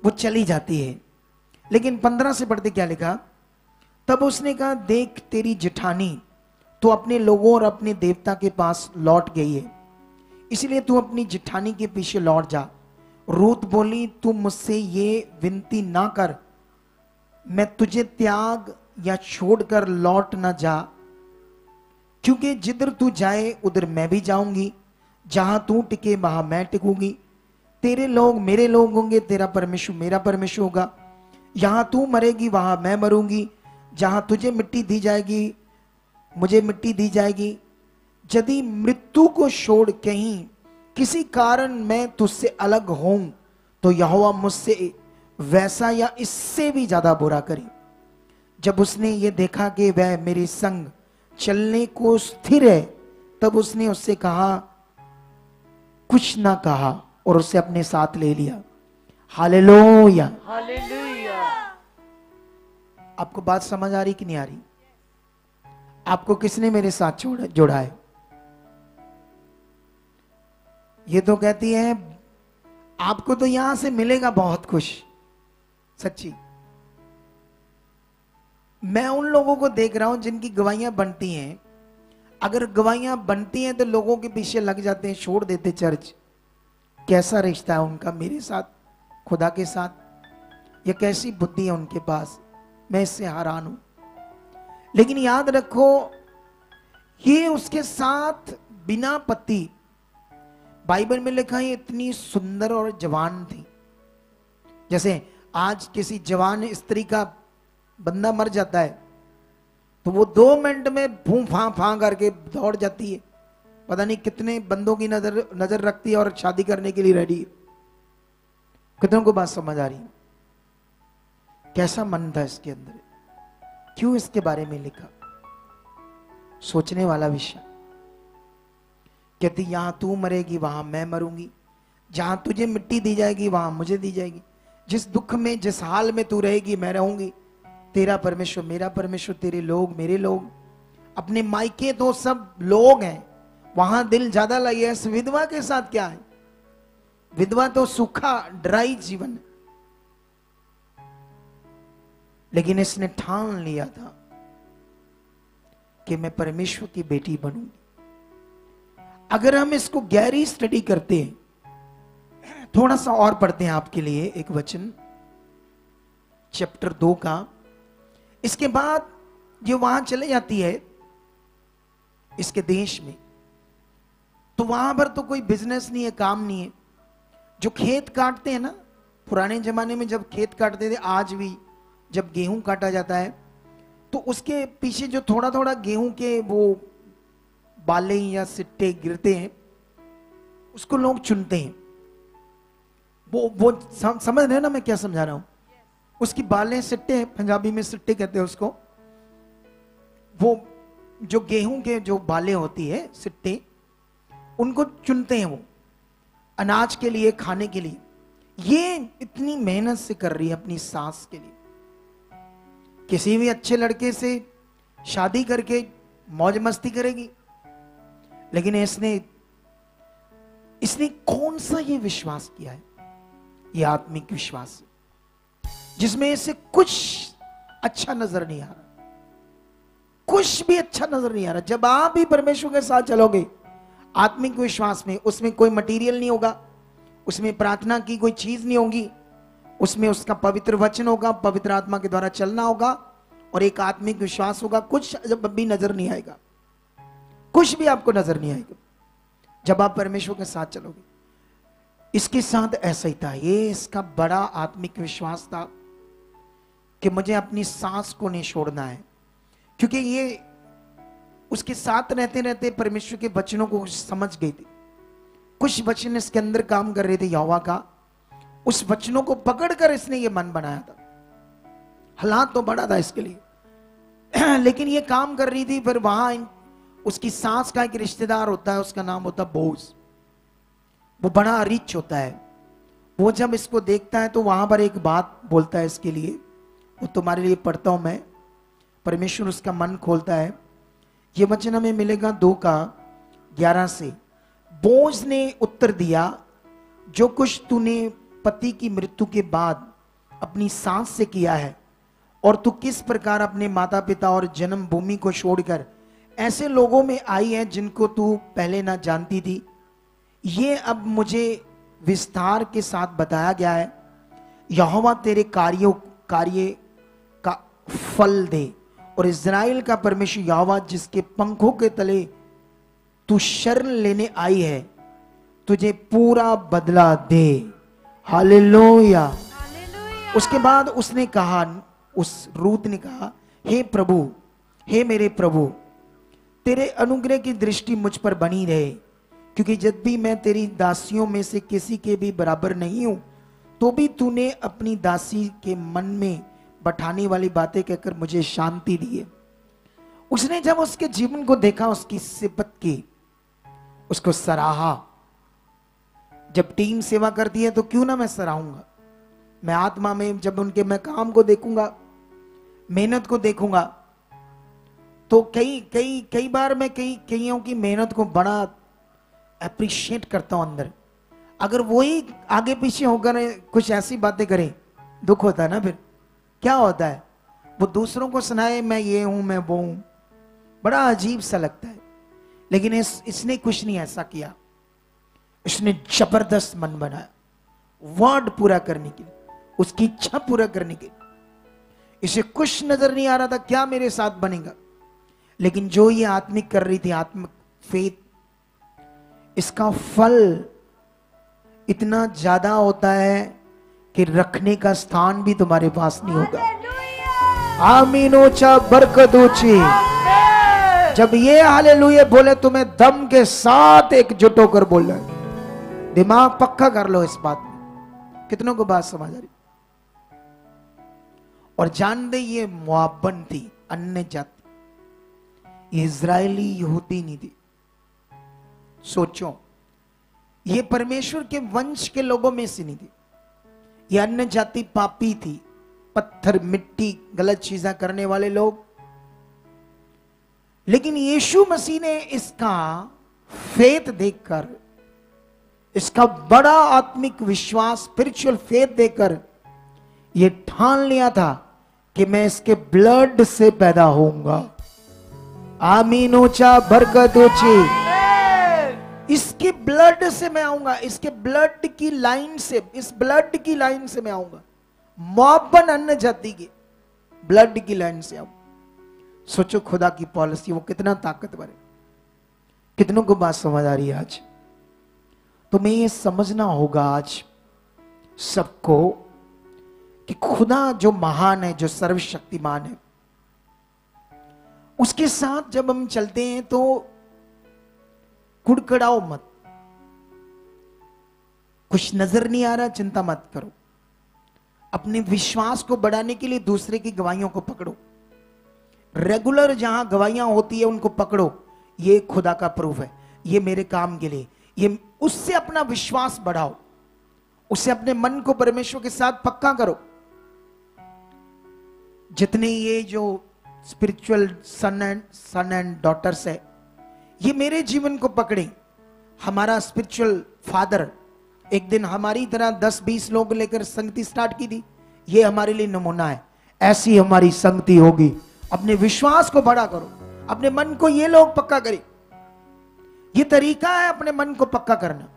वो चली जाती है। लेकिन 15 से पढ़ते क्या लिखा, तब उसने कहा देख तेरी जेठानी तू अपने लोगों और अपने देवता के पास लौट गई है, इसलिए तू अपनी जिठानी के पीछे लौट जा। रूत बोली, तू मुझसे ये विनती ना कर, मैं तुझे त्याग या छोड़कर लौट ना जा, क्योंकि जिधर तू जाए उधर मैं भी जाऊंगी, जहां तू टिके वहां मैं टिकूंगी। तेरे लोग मेरे लोग होंगे, तेरा परमेश्वर मेरा परमेश्वर होगा। यहां तू मरेगी वहां मैं मरूंगी, जहां तुझे मिट्टी दी जाएगी मुझे मिट्टी दी जाएगी। यदि मृत्यु को छोड़ कहीं किसी कारण मैं तुझसे अलग हूं, तो यहोवा मुझसे वैसा या इससे भी ज्यादा बुरा करे। जब उसने ये देखा कि वह मेरे संग चलने को स्थिर है, तब उसने उससे कहा, कुछ ना कहा, और उसे अपने साथ ले लिया। Hallelujah, hallelujah. आपको बात समझ आ रही कि नहीं आ रही? आपको किसने मेरे साथ जोड़ा है? ये तो कहती है आपको तो यहां से मिलेगा बहुत कुछ। सच्ची, मैं उन लोगों को देख रहा हूं जिनकी गवाहियां बनती हैं। अगर गवाहियां बनती हैं तो लोगों के पीछे लग जाते हैं, छोड़ देते चर्च। कैसा रिश्ता है उनका मेरे साथ, खुदा के साथ? ये कैसी बुद्धि है उनके पास, मैं इससे हैरान हूं। लेकिन याद रखो, ये उसके साथ बिना पति, बाइबल में लिखा है इतनी सुंदर और जवान थी। जैसे आज किसी जवान स्त्री का बंदा मर जाता है तो वो 2 मिनट में भूं फां फां करके दौड़ जाती है, पता नहीं कितने बंदों की नजर रखती है और शादी करने के लिए रेडी है। कितनों को बात समझ आ रही है? कैसा मन था इसके अंदर, क्यों इसके बारे में लिखा? सोचने वाला विषय। कहती, यहां तू मरेगी वहां मैं मरूंगी, जहां तुझे मिट्टी दी जाएगी वहां मुझे दी जाएगी। जिस दुख में, जिस हाल में तू रहेगी मैं रहूंगी। तेरा परमेश्वर मेरा परमेश्वर, तेरे लोग मेरे लोग। अपने मायके तो सब लोग हैं, वहां दिल ज्यादा लगे। इस विधवा के साथ क्या है? विधवा तो सूखा ड्राई जीवन है। लेकिन इसने ठान लिया था कि मैं परमेश्वर की बेटी बनूंगी। अगर हम इसको गहरी स्टडी करते हैं, थोड़ा सा और पढ़ते हैं आपके लिए एक वचन, चैप्टर 2 का। इसके बाद ये वहां चले जाती है इसके देश में, तो वहां पर तो कोई बिजनेस नहीं है, काम नहीं है। जो खेत काटते हैं ना, पुराने जमाने में जब खेत काटते थे, आज भी जब गेहूं काटा जाता है तो उसके पीछे जो थोड़ा थोड़ा गेहूं के वो बाले या सिट्टे गिरते हैं, उसको लोग चुनते हैं। वो समझ रहे हैं ना मैं क्या समझा रहा हूं? उसकी बालें, सिट्टे, पंजाबी में सिट्टे कहते हैं उसको। वो जो गेहूं के जो बालें होती है, सिट्टे, उनको चुनते हैं वो अनाज के लिए, खाने के लिए। ये इतनी मेहनत से कर रही है अपनी सास के लिए। किसी भी अच्छे लड़के से शादी करके मौज मस्ती करेगी, लेकिन इसने कौन सा ये विश्वास किया है? ये आत्मिक विश्वास जिसमें इसे कुछ अच्छा नजर नहीं आ रहा, कुछ भी अच्छा नजर नहीं आ रहा। जब आप भी परमेश्वर के साथ चलोगे आत्मिक विश्वास में, उसमें कोई मटेरियल नहीं होगा, उसमें प्रार्थना की कोई चीज नहीं होगी, उसमें उसका पवित्र वचन होगा, पवित्र आत्मा के द्वारा चलना होगा और एक आत्मिक विश्वास होगा। कुछ जब भी नजर नहीं आएगा, कुछ भी आपको नजर नहीं आएगा जब आप परमेश्वर के साथ चलोगे। इसके साथ ऐसा ही था। ये इसका बड़ा आत्मिक विश्वास था कि मुझे अपनी सांस को नहीं छोड़ना है, क्योंकि ये उसके साथ रहते रहते परमेश्वर के वचनों को समझ गई थी। कुछ वचन इसके अंदर काम कर रहे थे यहोवा का, उस वचनों को पकड़कर इसने ये मन बनाया था। हालात तो बड़ा था इसके लिए लेकिन ये काम कर रही थी। फिर वहां उसकी सास का एक रिश्तेदार होता है, उसका नाम होता है बोज। वो बड़ा रिच होता है। वो जब इसको देखता है तो वहां पर एक बात बोलता है इसके लिए, वो तुम्हारे लिए पढ़ता हूं मैं। परमेश्वर उसका मन खोलता है। ये वचन हमें मिलेगा 2:11 से। बोज ने उत्तर दिया, जो कुछ तूने पति की मृत्यु के बाद अपनी सास से किया है, और तू किस प्रकार अपने माता पिता और जन्मभूमि को छोड़कर ऐसे लोगों में आई है जिनको तू पहले ना जानती थी। ये अब मुझे विस्तार के साथ बताया गया है। यहोवा तेरे कार्य का फल दे, और इज़राइल का परमेश्वर यहोवा जिसके पंखों के तले तू शरण लेने आई है, तुझे पूरा बदला दे। हालेलुया। उसके बाद उसने कहा, उस रूत ने कहा, हे प्रभु, हे मेरे प्रभु, तेरे अनुग्रह की दृष्टि मुझ पर बनी रहे, क्योंकि जब भी मैं तेरी दासियों में से किसी के भी बराबर नहीं हूं, तो भी तूने अपनी दासी के मन में बैठाने वाली बातें कहकर मुझे शांति दी है। उसने जब उसके जीवन को देखा, उसकी सिफत की, उसको सराहा। जब टीम सेवा करती है तो क्यों ना मैं सराहूंगा। मैं आत्मा में जब उनके मैं काम को देखूंगा, मेहनत को देखूंगा, तो कई बार मैं कईयों की मेहनत को बड़ा अप्रिशिएट करता हूं अंदर। अगर वही आगे पीछे होकर कुछ ऐसी बातें करें, दुख होता है ना। फिर क्या होता है, वो दूसरों को सुनाए मैं ये हूं, मैं वो हूं, बड़ा अजीब सा लगता है। लेकिन इसने कुछ नहीं ऐसा किया। इसने जबरदस्त मन बनाया वर्ड पूरा करने के लिए, उसकी इच्छा पूरा करने के लिए। इसे कुछ नजर नहीं आ रहा था क्या मेरे साथ बनेगा, लेकिन जो ये आत्मिक कर रही थी, आत्मिक फेथ, इसका फल इतना ज्यादा होता है कि रखने का स्थान भी तुम्हारे पास नहीं होगा। आमीन ऊंचा, बरकत ऊंची। जब ये हालेलुया बोले, तुम्हें दम के साथ एकजुट होकर बोलना है। दिमाग पक्का कर लो इस बात में। कितनों को बात समझ आ रही? और जान दे, ये मुआबन थी, अन्य जाति, इजरायली यहूदी नहीं थी। सोचो, ये परमेश्वर के वंश के लोगों में से नहीं थी। ये अन्य जाति पापी थी, पत्थर, मिट्टी, गलत चीजें करने वाले लोग। लेकिन यीशु मसीह ने इसका फेथ देखकर, इसका बड़ा आत्मिक विश्वास, स्पिरिचुअल फेथ देखकर ये ठान लिया था कि मैं इसके ब्लड से पैदा होऊंगा। आमीन ऊंचा, बरकत ऊंची। इसके ब्लड से मैं आऊंगा, इसके ब्लड की लाइन से, इस ब्लड की लाइन से मैं आऊंगा। मुआबन अन्य जाति के ब्लड की लाइन से आऊंगा। सोचो खुदा की पॉलिसी वो कितना ताकतवर है। कितनों को बात समझ आ रही है आज? तुम्हें ये समझना होगा आज सबको कि खुदा जो महान है, जो सर्वशक्तिमान है, उसके साथ जब हम चलते हैं तो कुड़कड़ाओ मत। कुछ नजर नहीं आ रहा, चिंता मत करो। अपने विश्वास को बढ़ाने के लिए दूसरे की गवाहियों को पकड़ो। रेगुलर जहां गवाहियां होती है उनको पकड़ो। ये खुदा का प्रूफ है, ये मेरे काम के लिए, ये उससे अपना विश्वास बढ़ाओ, उससे अपने मन को परमेश्वर के साथ पक्का करो। जितने ये जो स्पिरिचुअल सन एंड डॉटर्स है, ये मेरे जीवन को पकड़े। हमारा स्पिरिचुअल फादर एक दिन हमारी तरह 10-20 लोग लेकर संगति स्टार्ट की थी। ये हमारे लिए नमूना है। ऐसी हमारी संगति होगी। अपने विश्वास को बड़ा करो, अपने मन को ये लोग पक्का करें। ये तरीका है अपने मन को पक्का करना,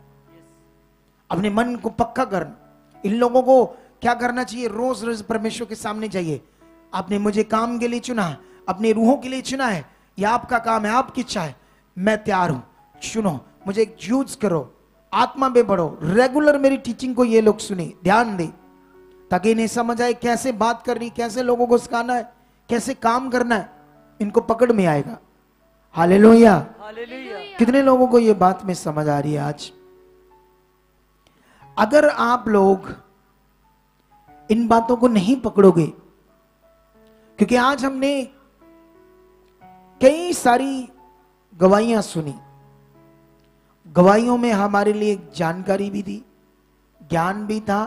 अपने मन को पक्का करना। इन लोगों को क्या करना चाहिए? रोज रोज परमेश्वर के सामने जाइए। आपने मुझे काम के लिए चुना है, अपने रूहों के लिए चुना है, यह आपका काम है, आपकी इच्छा है, मैं तैयार हूं, सुनो, मुझे यूज करो, आत्मा में बढ़ो। रेगुलर मेरी टीचिंग को ये लोग सुने, ध्यान दे, ताकि इन्हें समझ आए कैसे बात करनी, कैसे लोगों को सिखाना है, कैसे काम करना है, इनको पकड़ में आएगा। हालेलुया। कितने लोगों को ये बात में समझ आ रही है आज? अगर आप लोग इन बातों को नहीं पकड़ोगे, क्योंकि आज हमने कई सारी गवाहियां सुनी, गवाहियों में हमारे लिए जानकारी भी थी, ज्ञान भी था,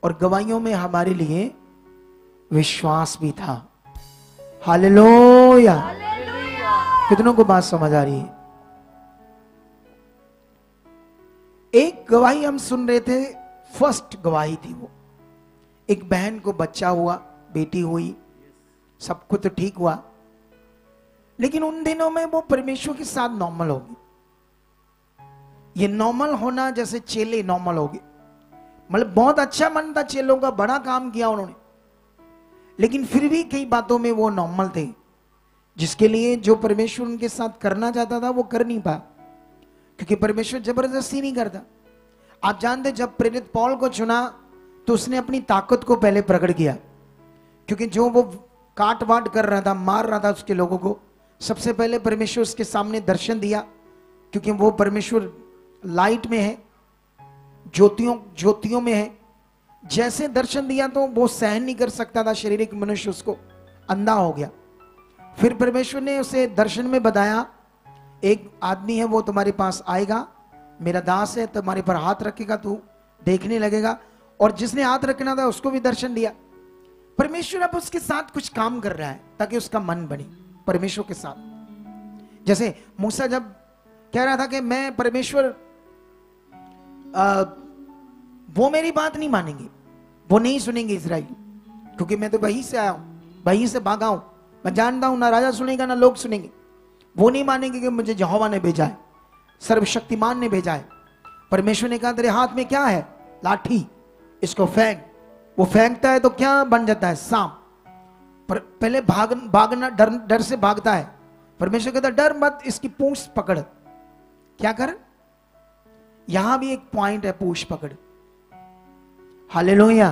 और गवाहियों में हमारे लिए विश्वास भी था। हालेलुया। कितनों को बात समझ आ रही है? एक गवाही हम सुन रहे थे, फर्स्ट गवाही थी वो। एक बहन को बच्चा हुआ, बेटी हुई, सब कुछ तो ठीक हुआ, लेकिन उन दिनों में वो परमेश्वर के साथ नॉर्मल होगी। ये नॉर्मल होना जैसे चेले नॉर्मल हो गए, मतलब बहुत अच्छा मन था चेलों का, बड़ा काम किया उन्होंने, लेकिन फिर भी कई बातों में वो नॉर्मल थे, जिसके लिए जो परमेश्वर उनके साथ करना चाहता था वो कर नहीं पाया, क्योंकि परमेश्वर जबरदस्ती नहीं करता। आप जानते, जब प्रेरित पौल को चुना तो उसने अपनी ताकत को पहले प्रकट किया, क्योंकि जो वो काट वाट कर रहा था, मार रहा था उसके लोगों को, सबसे पहले परमेश्वर उसके सामने दर्शन दिया, क्योंकि वो परमेश्वर लाइट में है, ज्योतियों में है। जैसे दर्शन दिया तो वो सहन नहीं कर सकता था, शारीरिक मनुष्य उसको अंधा हो गया। फिर परमेश्वर ने उसे दर्शन में बताया, एक आदमी है वो तुम्हारे पास आएगा, मेरा दास है, तुम्हारे पर हाथ रखेगा, तू देखने लगेगा। और जिसने हाथ रखना था उसको भी दर्शन दिया। परमेश्वर अब उसके साथ कुछ काम कर रहा है ताकि उसका मन बने परमेश्वर के साथ। जैसे मूसा जब कह रहा था कि मैं परमेश्वर, वो मेरी बात नहीं मानेंगे, वो नहीं सुनेंगे इजराइली, क्योंकि मैं तो वहीं से आया हूं, वहीं से भागा हूं, मैं जानता हूं ना राजा सुनेगा ना लोग सुनेंगे। वो नहीं मानेंगे कि मुझे यहोवा ने भेजा है, सर्वशक्तिमान ने भेजा है। परमेश्वर ने कहा तेरे हाथ में क्या है? लाठी, इसको फेंक। वो फेंकता है तो क्या बन जाता है? सांप। पर पहले भागना, डर से भागता है। परमेश्वर कहता डर मत, इसकी पूंछ पकड़। क्या कर? यहां भी एक पॉइंट है, पूंछ पकड़। हालेलुया।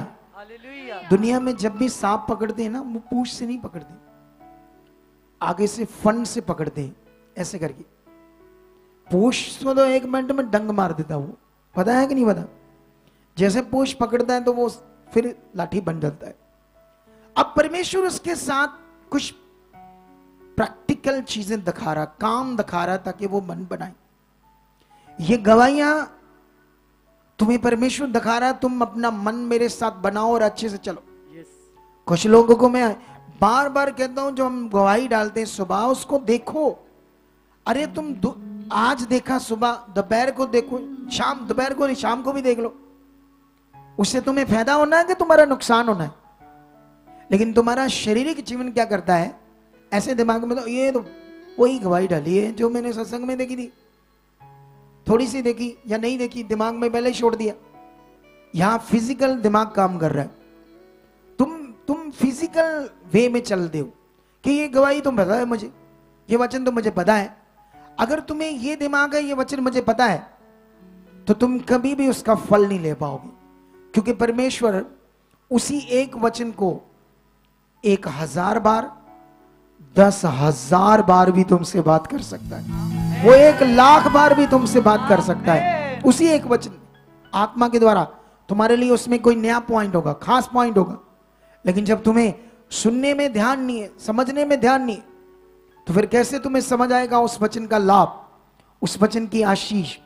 दुनिया में जब भी सांप पकड़ते हैं ना, वो पूंछ से नहीं पकड़ते, आगे से फन से पकड़ते हैं, ऐसे करके। पूंछ तो 1 मिनट में डंग मार देता वो, पता है कि नहीं पता? जैसे पूंछ पकड़ता है तो वो फिर लाठी बन जाता है। अब परमेश्वर उसके साथ कुछ प्रैक्टिकल चीजें दिखा रहा, काम दिखा रहा, ताकि वो मन बनाए। ये गवाहियां तुम्हें परमेश्वर दिखा रहा है, तुम अपना मन मेरे साथ बनाओ और अच्छे से चलो। कुछ लोगों को मैं बार बार कहता हूं, जो हम गवाही डालते हैं सुबह, उसको देखो। अरे तुम आज देखा, सुबह दोपहर को देखो, शाम, दोपहर को नहीं, शाम को भी देख लो। उससे तुम्हें फायदा होना है कि तुम्हारा नुकसान होना है? लेकिन तुम्हारा शारीरिक जीवन क्या करता है? ऐसे दिमाग में तो ये तो वही गवाही डाली है जो मैंने सत्संग में देखी थी, थोड़ी सी देखी या नहीं देखी, दिमाग में पहले छोड़ दिया। यहां फिजिकल दिमाग काम कर रहा है। तुम फिजिकल वे में चलते हो कि ये गवाही तुम पता है मुझे, ये वचन तो मुझे पता है। अगर तुम्हें ये दिमाग है, ये वचन मुझे पता है, तो तुम कभी भी उसका फल नहीं ले पाओगे, क्योंकि परमेश्वर उसी एक वचन को 1000 बार, 10,000 बार भी तुमसे बात कर सकता है। वो 1,00,000 बार भी तुमसे बात कर सकता है उसी एक वचन, आत्मा के द्वारा। तुम्हारे लिए उसमें कोई नया पॉइंट होगा, खास पॉइंट होगा। लेकिन जब तुम्हें सुनने में ध्यान नहीं है, समझने में ध्यान नहीं है, तो फिर कैसे तुम्हें समझ आएगा उस वचन का लाभ, उस वचन की आशीष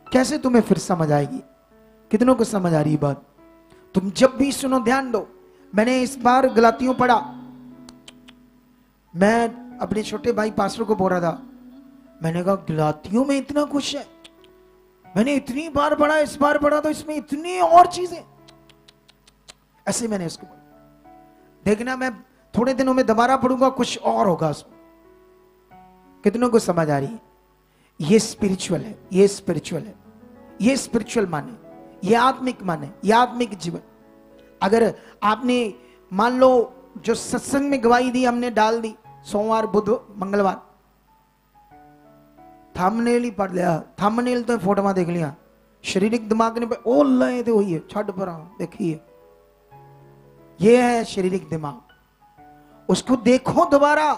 कैसे तुम्हें फिर समझ आएगी? कितनों को समझ आ रही बात? तुम जब भी सुनो ध्यान दो। मैंने इस बार गलातियों पढ़ा, मैं अपने छोटे भाई पास्टर को बोल रहा था, मैंने कहा गलातियों में इतना कुछ है, मैंने इतनी बार पढ़ा, इस बार पढ़ा तो इसमें इतनी और चीजें, ऐसे मैंने इसको पढ़ा। देखना मैं थोड़े दिनों में दोबारा पढ़ूंगा, कुछ और होगा उसमें। कितनों को समझ आ रही है? ये स्पिरिचुअल है, ये स्पिरिचुअल है, ये स्पिरिचुअल माने, ये आत्मिक माने, ये आत्मिक जीवन। अगर आपने मान लो जो सत्संग में गवाही दी, हमने डाल दी सोमवार, बुध, मंगलवार, थंबनेल ही पढ़ लिया, थंबनेल तो फोटो देख लिया, शारीरिक दिमाग ने ओ लए थे वही है, छठ पर देखिए, ये है शारीरिक दिमाग। उसको देखो दोबारा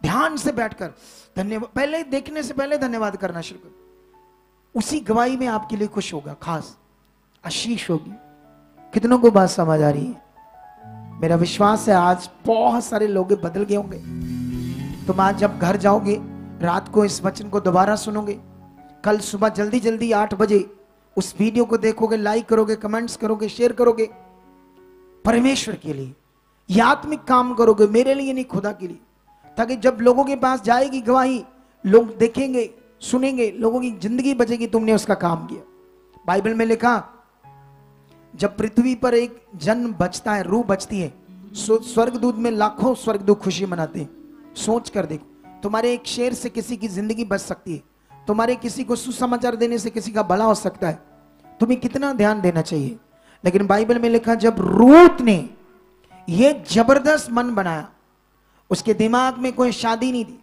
ध्यान से बैठकर, धन्यवाद, पहले देखने से पहले धन्यवाद करना शुरू करो। उसी गवाही में आपके लिए कुछ होगा, खास आशीष होगी। कितनों को बात समझ आ रही है? मेरा विश्वास है आज बहुत सारे लोग बदल गए होंगे। तुम आज जब घर जाओगे, रात को इस वचन को दोबारा सुनोगे, कल सुबह जल्दी जल्दी 8 बजे उस वीडियो को देखोगे, लाइक करोगे, कमेंट्स करोगे, शेयर करोगे, परमेश्वर के लिए ये आत्मिक काम करोगे, मेरे लिए नहीं, खुदा के लिए, ताकि जब लोगों के पास जाएगी गवाही, लोग देखेंगे, सुनेंगे, लोगों की जिंदगी बचेगी, तुमने उसका काम किया। बाइबल में लिखा, जब पृथ्वी पर एक जन बचता है, रूह बचती है, स्वर्गदूत में लाखों स्वर्गदूत खुशी मनाते हैं। सोच कर देखो, तुम्हारे एक शेर से किसी की जिंदगी बच सकती है, तुम्हारे किसी को सुसमाचार देने से किसी का भला हो सकता है, तुम्हें कितना ध्यान देना चाहिए। लेकिन बाइबल में लिखा, जब रूत ने ये जबरदस्त मन बनाया, उसके दिमाग में कोई शादी नहीं थी,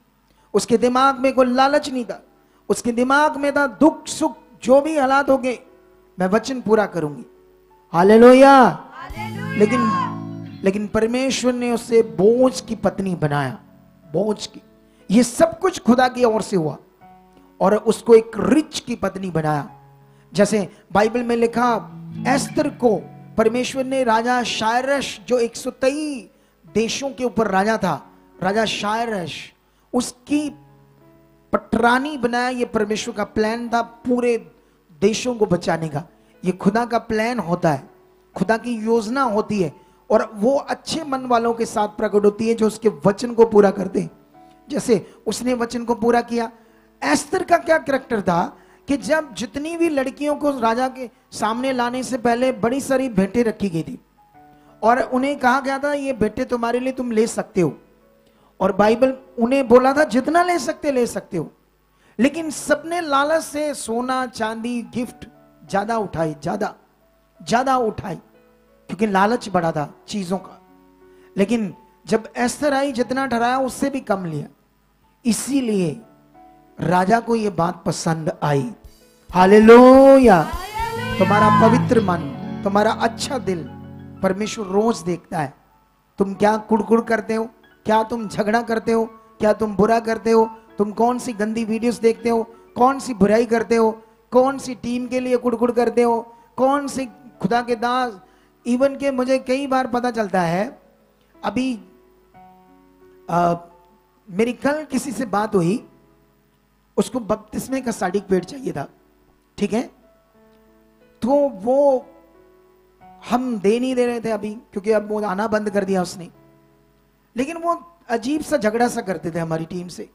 उसके दिमाग में कोई लालच नहीं था, उसके दिमाग में था दुख सुख जो भी हालात हो गए मैं वचन पूरा करूंगी। हालेलुया। लेकिन परमेश्वर ने उसे बोझ की पत्नी बनाया, बोझ की। ये सब कुछ खुदा की ओर से हुआ और उसको एक रिच की पत्नी बनाया। जैसे बाइबल में लिखा, एस्तर को परमेश्वर ने राजा शायरश, जो 123 देशों के ऊपर राजा था, राजा शायरश, उसकी पटरानी बनाया। ये परमेश्वर का प्लान था पूरे देशों को बचाने का। ये खुदा का प्लान होता है, खुदा की योजना होती है, और वो अच्छे मन वालों के साथ प्रकट होती है जो उसके वचन को पूरा करते हैं। जैसे उसने वचन को पूरा किया। एस्तर का क्या कैरेक्टर था कि जब जितनी भी लड़कियों को राजा के सामने लाने से पहले बड़ी सारी भेंटें रखी गई थी और उन्हें कहा गया था ये भेंटें तुम्हारे लिए तुम ले सकते हो, और बाइबल उन्हें बोला था जितना ले सकते हो। लेकिन सबने लालच से सोना चांदी गिफ्ट ज्यादा उठाई क्योंकि लालच बड़ा था चीजों का। लेकिन जब एस्तर आई, जितना ठहराया उससे भी कम लिया। इसीलिए राजा को यह बात पसंद आई। हालेलुया। तुम्हारा पवित्र मन, तुम्हारा अच्छा दिल परमेश्वर रोज देखता है। तुम क्या कुड़कुड़ करते हो, क्या तुम झगड़ा करते हो, क्या तुम बुरा करते हो, तुम कौन सी गंदी वीडियोस देखते हो, कौन सी बुराई करते हो, कौन सी टीम के लिए कुड़कुड़ करते हो, कौन सी खुदा के दास। इवन के मुझे कई बार पता चलता है, अभी मेरी कल किसी से बात हुई, उसको बपतिस्मे का सर्टिफिकेट चाहिए था, ठीक है, तो वो हम दे नहीं दे रहे थे अभी, क्योंकि अब वो आना बंद कर दिया उसने। लेकिन वो अजीब सा झगड़ा सा करते थे हमारी टीम से,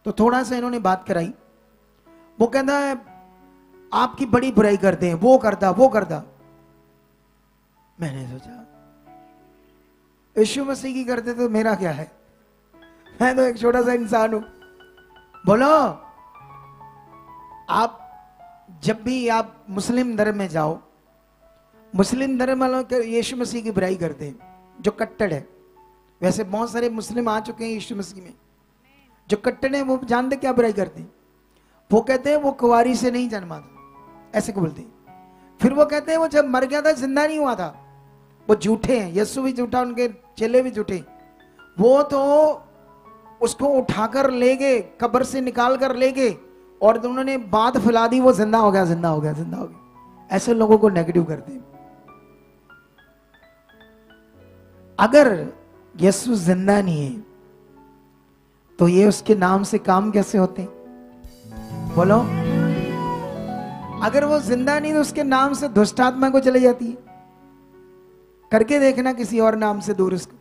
तो थोड़ा सा इन्होंने बात कराई। वो कहता है आपकी बड़ी बुराई करते हैं, वो करता। मैंने सोचा यीशु मसीह की करते तो मेरा क्या है, मैं तो एक छोटा सा इंसान हूं। बोलो, आप जब भी आप मुस्लिम धर्म में जाओ, मुस्लिम धर्म वालों यीशु मसीह की बुराई करते हैं, जो कट्टर है। वैसे बहुत सारे मुस्लिम आ चुके हैं यीशु मसीह में। जो कट्टर है वो जानते क्या बुराई करते हैं? वो कहते हैं वो कुंवारी से नहीं जन्मा था, ऐसे को बोलते हैं। फिर वो कहते हैं वो जब मर गया था जिंदा नहीं हुआ था। वो झूठे हैं, यीशु भी झूठा, उनके चेले भी झूठे। वो तो उसको उठाकर ले गए, कब्र से निकाल कर ले गए, और उन्होंने बात फैला दी, वो जिंदा हो गया। ऐसे लोगों को नेगेटिव करते हैं। अगर यीशु जिंदा नहीं है तो ये उसके नाम से काम कैसे होते हैं? बोलो, अगर वो जिंदा नहीं तो उसके नाम से दुष्ट आत्मा को चले जाती है। करके देखना किसी और नाम से दूर उसको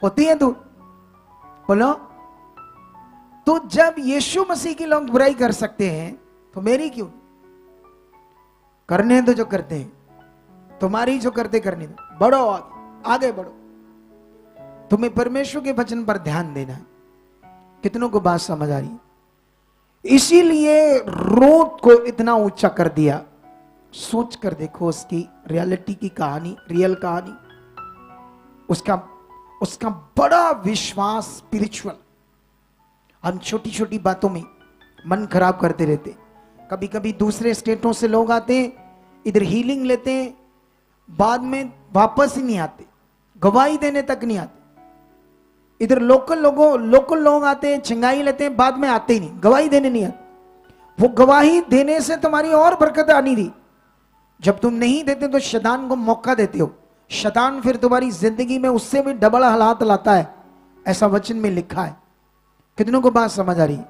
होती है दूर। बोलो, तो जब यीशु मसीह की लोग बुराई कर सकते हैं तो मेरी क्यों? करने दो जो करते हैं, तुम्हारी जो करते करने दो, बढ़ो आगे बढ़ो। तुम्हें परमेश्वर के वचन पर ध्यान देना है। कितनों को बात समझ आ रही है? इसीलिए रूत को इतना ऊंचा कर दिया। सोच कर देखो उसकी रियलिटी की कहानी, रियल कहानी, उसका बड़ा विश्वास स्पिरिचुअल। हम छोटी छोटी बातों में मन खराब करते रहते। कभी कभी दूसरे स्टेटों से लोग आते हैं, इधर हीलिंग लेते हैं, बाद में वापस ही नहीं आते, गवाही देने तक नहीं आते। इधर लोकल लोग आते हैं, चिंगाई लेते हैं, बाद में आते ही नहीं, गवाही देने नहीं आते। वो गवाही देने से तुम्हारी और बरकत आनी थी। जब तुम नहीं देते तो शैतान को मौका देते हो। शैतान फिर तुम्हारी जिंदगी में उससे भी डबल हालात लाता है, ऐसा वचन में लिखा है। कितनों को बात समझ आ रही है?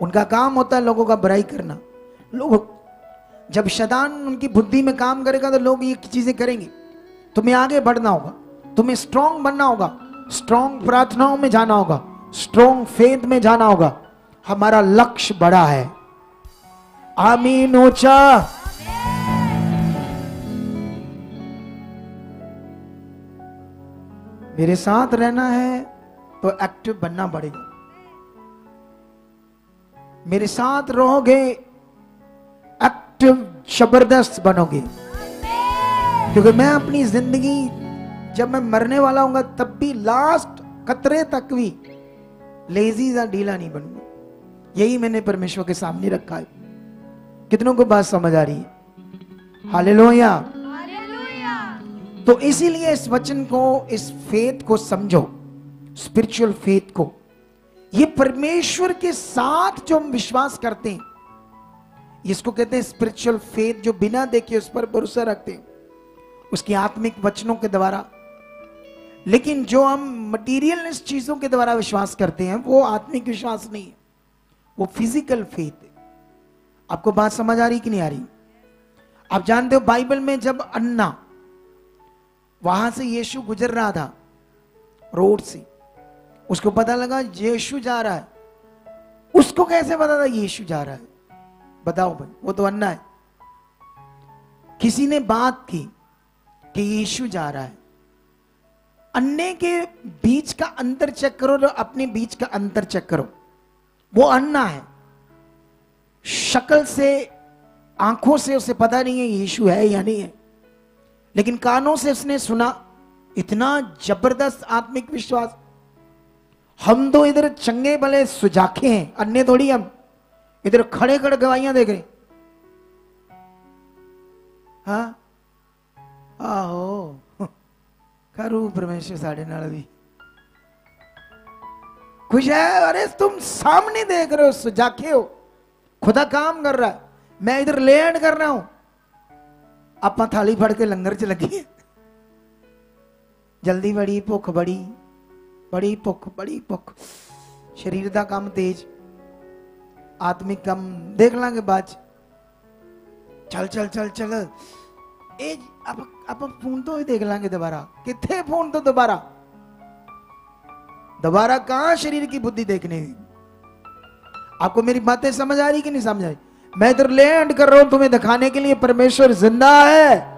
उनका काम होता है लोगों का बुराई करना। लोग जब शैतान उनकी बुद्धि में काम करेगा तो लोग ये चीजें करेंगे। तुम्हें आगे बढ़ना होगा, तुम्हें स्ट्रांग बनना होगा, स्ट्रांग प्रार्थनाओं में जाना होगा, स्ट्रांग फेथ में जाना होगा। हमारा लक्ष्य बड़ा है। आमीन। ऊंचा मेरे साथ रहना है तो एक्टिव बनना पड़ेगा। मेरे साथ रहोगे, एक्टिव जबरदस्त बनोगे। क्योंकि मैं अपनी जिंदगी जब मैं मरने वाला हूंगा तब भी लास्ट कतरे तक भी लेजी या ढीला नहीं बनूंगा। यही मैंने परमेश्वर के सामने रखा है। कितनों को बात समझ आ रही है? हालेलुया। तो इसीलिए इस वचन को, इस फेथ को समझो, स्पिरिचुअल फेथ को। ये परमेश्वर के साथ जो हम विश्वास करते हैं, इसको कहते हैं स्पिरिचुअल फेथ, जो बिना देखे उस पर भरोसा रखते हैं, उसकी आत्मिक वचनों के द्वारा। लेकिन जो हम मटीरियलिस्ट चीजों के द्वारा विश्वास करते हैं, वो आत्मिक विश्वास नहीं है, वो फिजिकल फेथ है। आपको बात समझ आ रही कि नहीं आ रही? आप जानते हो बाइबल में जब अन्ना, वहां से यीशु गुजर रहा था रोड से, उसको पता लगा यीशु जा रहा है। उसको कैसे पता था यीशु जा रहा है? बताओ भाई, वो तो अन्ना है। किसी ने बात की कि यीशु जा रहा है। अन्ने के बीच का अंतर चेक करो और अपने बीच का अंतर चेक करो। वो अन्ना है, शक्ल से, आंखों से उसे पता नहीं है यीशु है या नहीं है, लेकिन कानों से उसने सुना। इतना जबरदस्त आत्मिक विश्वास। हम तो इधर चंगे भले सुजाखे हैं, अन्य थोड़ी। हम इधर खड़े खड़े गवाहियां देख रहे। हाँ आहो करू परमेश्वर साढ़े नाल भी खुश है। अरे तुम सामने देख रहे हो, सुजाखे हो, खुदा काम कर रहा है, मैं इधर लैंड कर रहा हूं। आप थाली फड़ के लंगर च लगी। जल्दी बड़ी भुख, बड़ी बड़ी भुख, बड़ी भुख। शरीर का काम तेज, आत्मिक काम देख लांगे बाद। चल चल चल चल, ए आप फोन तो ही देख लांगे दोबारा। कितने फोन तो दोबारा दोबारा कहां शरीर की बुद्धि देखने की। आपको मेरी बातें समझ आ रही कि नहीं समझ आ रही? मैं इधर लैंड कर रहा हूं तुम्हें दिखाने के लिए परमेश्वर जिंदा है।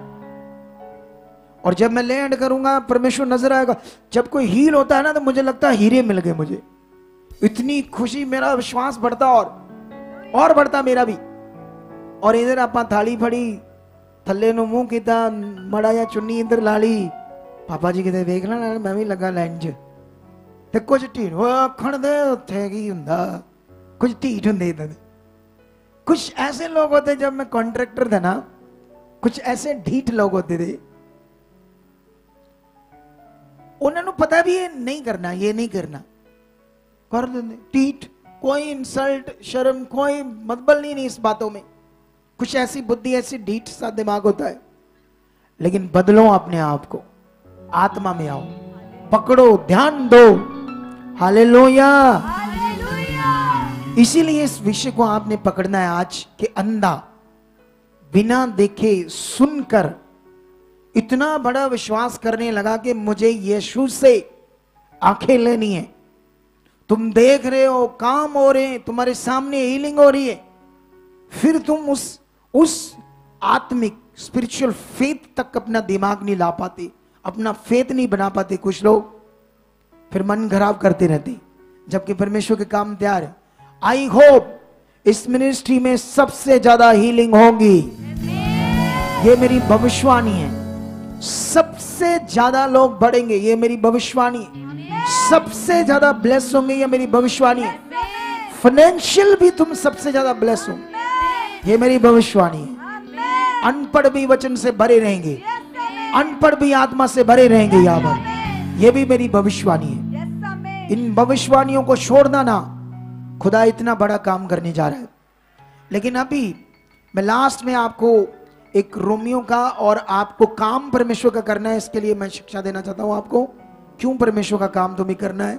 और जब मैं लैंड करूंगा परमेश्वर नजर आएगा। जब कोई हील होता है ना तो मुझे लगता है हीरे मिल गए मुझे। इतनी खुशी, मेरा विश्वास बढ़ता और बढ़ता मेरा भी। और इधर आप थाली फड़ी, थल्ले नु मुंह किता, मड़ा या चुन्नी इधर ला ली। पापा जी किते देख लेना, मैं भी लगा लाइन च। ते कुछ ढीठ आखण दे उत्थे की हुंदा, कुछ ढीठ हुंदे इधर। कुछ ऐसे लोग होते, जब मैं कॉन्ट्रैक्टर था ना, कुछ ऐसे ढीठ लोग होते थे, उन्होंने पता भी ये नहीं करना, ये नहीं करना, कर देते ढीठ। कोई इंसल्ट, शर्म, कोई मतबल नहीं इस बातों में। कुछ ऐसी बुद्धि, ऐसी ढीठ सा दिमाग होता है। लेकिन बदलो अपने आप को, आत्मा में आओ, पकड़ो, ध्यान दो। हालेलुया। इसीलिए इस विषय को आपने पकड़ना है आज कि अंधा बिना देखे सुनकर इतना बड़ा विश्वास करने लगा कि मुझे यीशु से आंखें लेनी है। तुम देख रहे हो, काम हो रहे हैं, तुम्हारे सामने हीलिंग हो रही है, फिर तुम उस आत्मिक स्पिरिचुअल फेथ तक अपना दिमाग नहीं ला पाते, अपना फेथ नहीं बना पाते। कुछ लोग फिर मन खराब करते रहते, जबकि परमेश्वर के काम तैयार है। आई होप इस मिनिस्ट्री में सबसे ज्यादा हीलिंग होगी, ये मेरी भविष्यवाणी है। सबसे ज्यादा लोग बढ़ेंगे, ये मेरी भविष्यवाणी है। सबसे ज्यादा ब्लेस होंगे, ये मेरी भविष्यवाणी है। फाइनेंशियल भी तुम सबसे ज्यादा ब्लेस हो, ये मेरी भविष्यवाणी है। अनपढ़ भी वचन से भरे रहेंगे, अनपढ़ भी आत्मा से भरे रहेंगे यहाँ पर, ये भी मेरी भविष्यवाणी है। इन भविष्यवाणियों को छोड़ना ना, खुदा इतना बड़ा काम करने जा रहा है। लेकिन अभी मैं लास्ट में आपको एक रोमियो का और आपको काम परमेश्वर का करना है, इसके लिए मैं शिक्षा देना चाहता हूं आपको। क्यों परमेश्वर का काम तुम्हें करना है,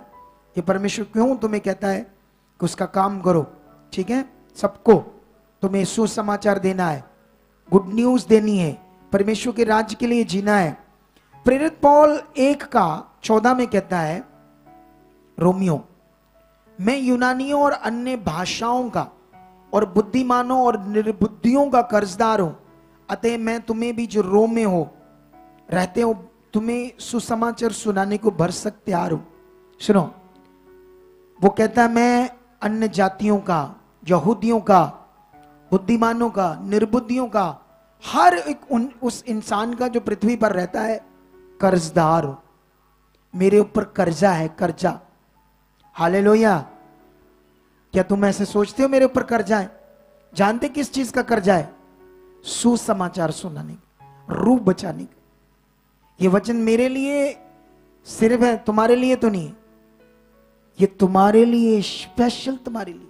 ये परमेश्वर क्यों तुम्हें कहता है कि उसका काम करो। ठीक है, सबको तुम्हें सुसमाचार देना है, गुड न्यूज देनी है, परमेश्वर के राज्य के लिए जीना है। प्रेरित पौल 1:14 में कहता है, रोमियो, मैं यूनानियों और अन्य भाषाओं का और बुद्धिमानों और निर्बुद्धियों का कर्जदार हूं, अतः मैं तुम्हें भी जो रोम में हो रहते हो तुम्हें सुसमाचार सुनाने को भरसक तैयार हूं। सुनो, वो कहता है मैं अन्य जातियों का, यहूदियों का, बुद्धिमानों का, निर्बुद्धियों का, हर एक उस इंसान का जो पृथ्वी पर रहता है कर्जदार हूं। मेरे ऊपर कर्जा है, कर्जा। हालेलुया। क्या तुम ऐसे सोचते हो मेरे ऊपर कर्जा है? जानते किस चीज का कर्जा है? सुसमाचार सुनाने का, रूह बचाने का। ये वचन मेरे लिए सिर्फ है, तुम्हारे लिए तो नहीं। ये तुम्हारे लिए, स्पेशल तुम्हारे लिए,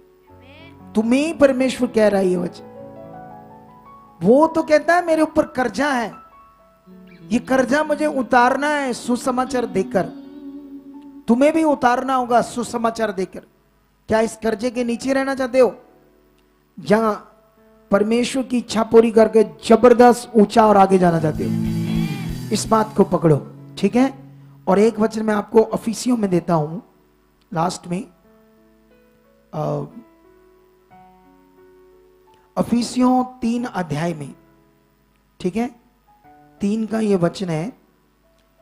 तुम्हें ही परमेश्वर कह रहा है ये वचन। वो तो कहता है मेरे ऊपर कर्जा है, ये कर्जा मुझे उतारना है सुसमाचार देकर। तुम्हें भी उतारना होगा सुसमाचार देकर। क्या इस कर्जे के नीचे रहना चाहते हो, जहां परमेश्वर की इच्छा पूरी करके जबरदस्त ऊंचा और आगे जाना चाहते हो? इस बात को पकड़ो, ठीक है। और एक वचन मैं आपको अफिसियों में देता हूं, लास्ट में। अफिसियों 3 अध्याय में, ठीक है, 3 का ये वचन है।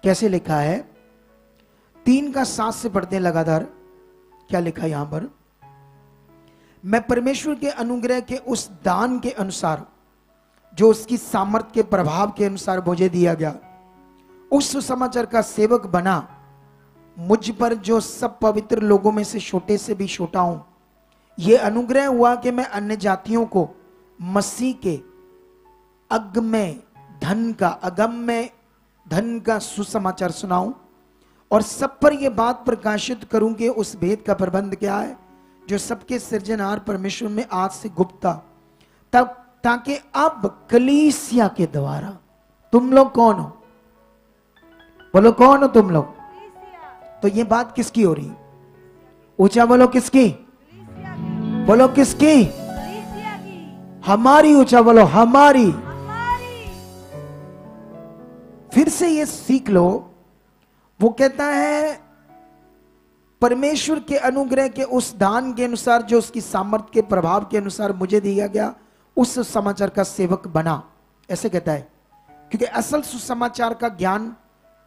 कैसे लिखा है? 3 का 7 से पढ़ते हैं लगातार। क्या लिखा है यहां पर? मैं परमेश्वर के अनुग्रह के उस दान के अनुसार जो उसकी सामर्थ्य के प्रभाव के अनुसार मुझे दिया गया, उस सुसमाचार का सेवक बना, मुझ पर जो सब पवित्र लोगों में से छोटे से भी छोटा हूं। यह अनुग्रह हुआ कि मैं अन्य जातियों को मसीह के अगम्य धन का सुसमाचार सुनाऊं और सब पर यह बात प्रकाशित करूं कि उस भेद का प्रबंध क्या है जो सबके सृजनहार परमेश्वर में आज से गुप्त था, तब ताकि अब कलीसिया के द्वारा। तुम लोग कौन हो? बोलो कौन हो तुम लोग? तो ये बात किसकी हो रही? ऊंचा बोलो, किसकी? बोलो किसकी? हमारी। ऊंचा बोलो, हमारी। फिर से ये सीख लो। वो कहता है परमेश्वर के अनुग्रह के उस दान के अनुसार जो उसकी सामर्थ्य के प्रभाव के अनुसार मुझे दिया गया, उस समाचार का सेवक बना। ऐसे कहता है क्योंकि असल सुसमाचार का ज्ञान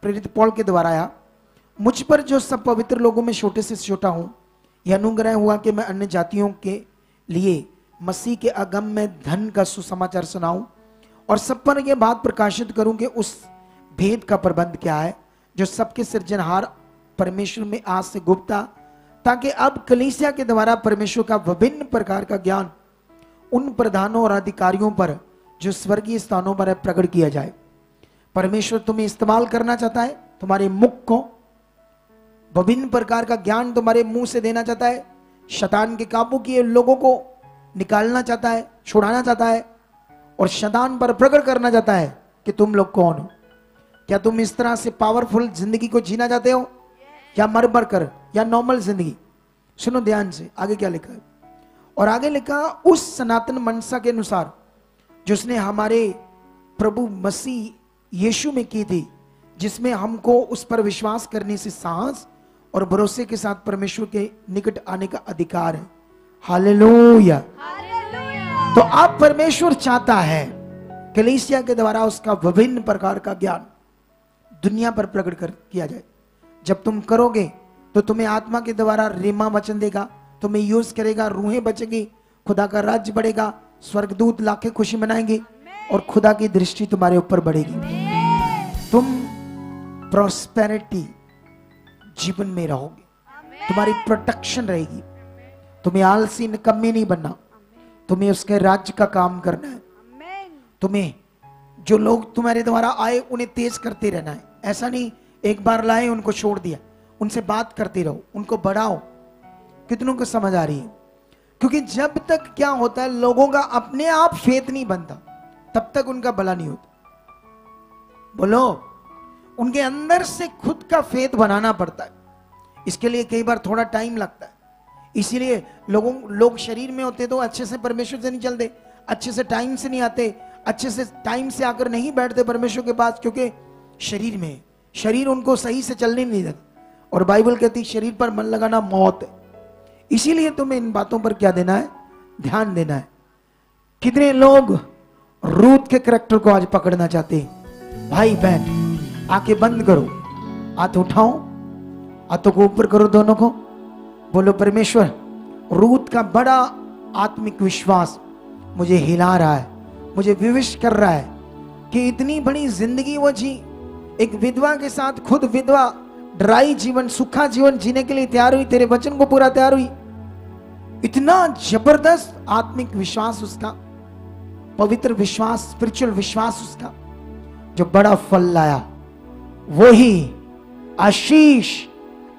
प्रेरित पौल के द्वारा आया। मुझ पर जो सब पवित्र लोगों में छोटे से छोटा हूं, यह अनुग्रह हुआ कि मैं अन्य जातियों के लिए मसीह के अगम्य धन का सुसमाचार सुनाऊं और सब पर यह बात प्रकाशित करूं कि उस भेद का प्रबंध क्या है जो सबके सृजनहार परमेश्वर में आज से गुप्त था, ताकि अब कलीसिया के द्वारा परमेश्वर का विभिन्न प्रकार का ज्ञान उन प्रधानों और अधिकारियों पर जो स्वर्गीय स्थानों पर है प्रकट किया जाए। परमेश्वर तुम्हें इस्तेमाल करना चाहता है, तुम्हारे मुख को विभिन्न प्रकार का ज्ञान तुम्हारे मुंह से देना चाहता है। शैतान के काबू किए लोगों को निकालना चाहता है, छुड़ाना चाहता है और शैतान पर प्रकट करना चाहता है कि तुम लोग कौन हो। क्या तुम इस तरह से पावरफुल जिंदगी को जीना चाहते हो या मर मर कर, या नॉर्मल जिंदगी? सुनो ध्यान से, आगे क्या लिखा है। और आगे लिखा, उस सनातन मनसा के अनुसार जो उसने हमारे प्रभु मसीह यीशु में की थी, जिसमें हमको उस पर विश्वास करने से साहस और भरोसे के साथ परमेश्वर के निकट आने का अधिकार है। हालेलुया। तो अब परमेश्वर चाहता है कलीसिया के द्वारा उसका विभिन्न प्रकार का ज्ञान दुनिया पर प्रकट कर किया जाए। जब तुम करोगे तो तुम्हें आत्मा के द्वारा रेमा वचन देगा, तुम्हें यूज करेगा, रूहें बचेगी, खुदा का राज्य बढ़ेगा, स्वर्गदूत लाखे खुशी मनाएंगे और खुदा की दृष्टि तुम्हारे ऊपर बढ़ेगी। तुम प्रॉस्पेरिटी जीवन में रहोगे, तुम्हारी प्रोटेक्शन रहेगी, तुम्हें आलसी निकम्मे नहीं बनना, तुम्हें उसके राज्य का काम करना है। तुम्हें जो लोग तुम्हारे द्वारा आए उन्हें तेज करते रहना है। ऐसा नहीं एक बार लाए उनको छोड़ दिया, उनसे बात करते रहो, उनको बढ़ाओ। कितनों को समझ आ रही है? क्योंकि जब तक क्या होता है, लोगों का अपने आप फेथ नहीं बनता, तब तक उनका भला नहीं होता। बोलो, उनके अंदर से खुद का फेथ बनाना पड़ता है। इसके लिए कई बार थोड़ा टाइम लगता है। इसीलिए लोग शरीर में होते तो अच्छे से परमेश्वर से नहीं चलते, अच्छे से टाइम से नहीं आते, अच्छे से टाइम से आकर नहीं बैठते परमेश्वर के पास, क्योंकि शरीर उनको सही से चलने नहीं देता। और बाइबल कहती शरीर पर मन लगाना मौत है। इसीलिए तुम्हें इन बातों पर क्या देना है? ध्यान देना है। कितने लोग रूथ के करैक्टर को आज पकड़ना चाहते हैं? भाई बहन, आंखें बंद करो, हाथ उठाओ, हाथों को ऊपर करो दोनों को, बोलो परमेश्वर, रूथ का बड़ा आत्मिक विश्वास मुझे हिला रहा है, मुझे विवश कर रहा है कि इतनी बड़ी जिंदगी वो जी, एक विधवा के साथ खुद विधवा ड्राई जीवन, सूखा जीवन जीने के लिए तैयार हुई, तेरे वचन को पूरा तैयार हुई। इतना जबरदस्त आत्मिक विश्वास उसका, पवित्र विश्वास, स्पिरिचुअल विश्वास उसका, जो बड़ा फल लाया। वही आशीष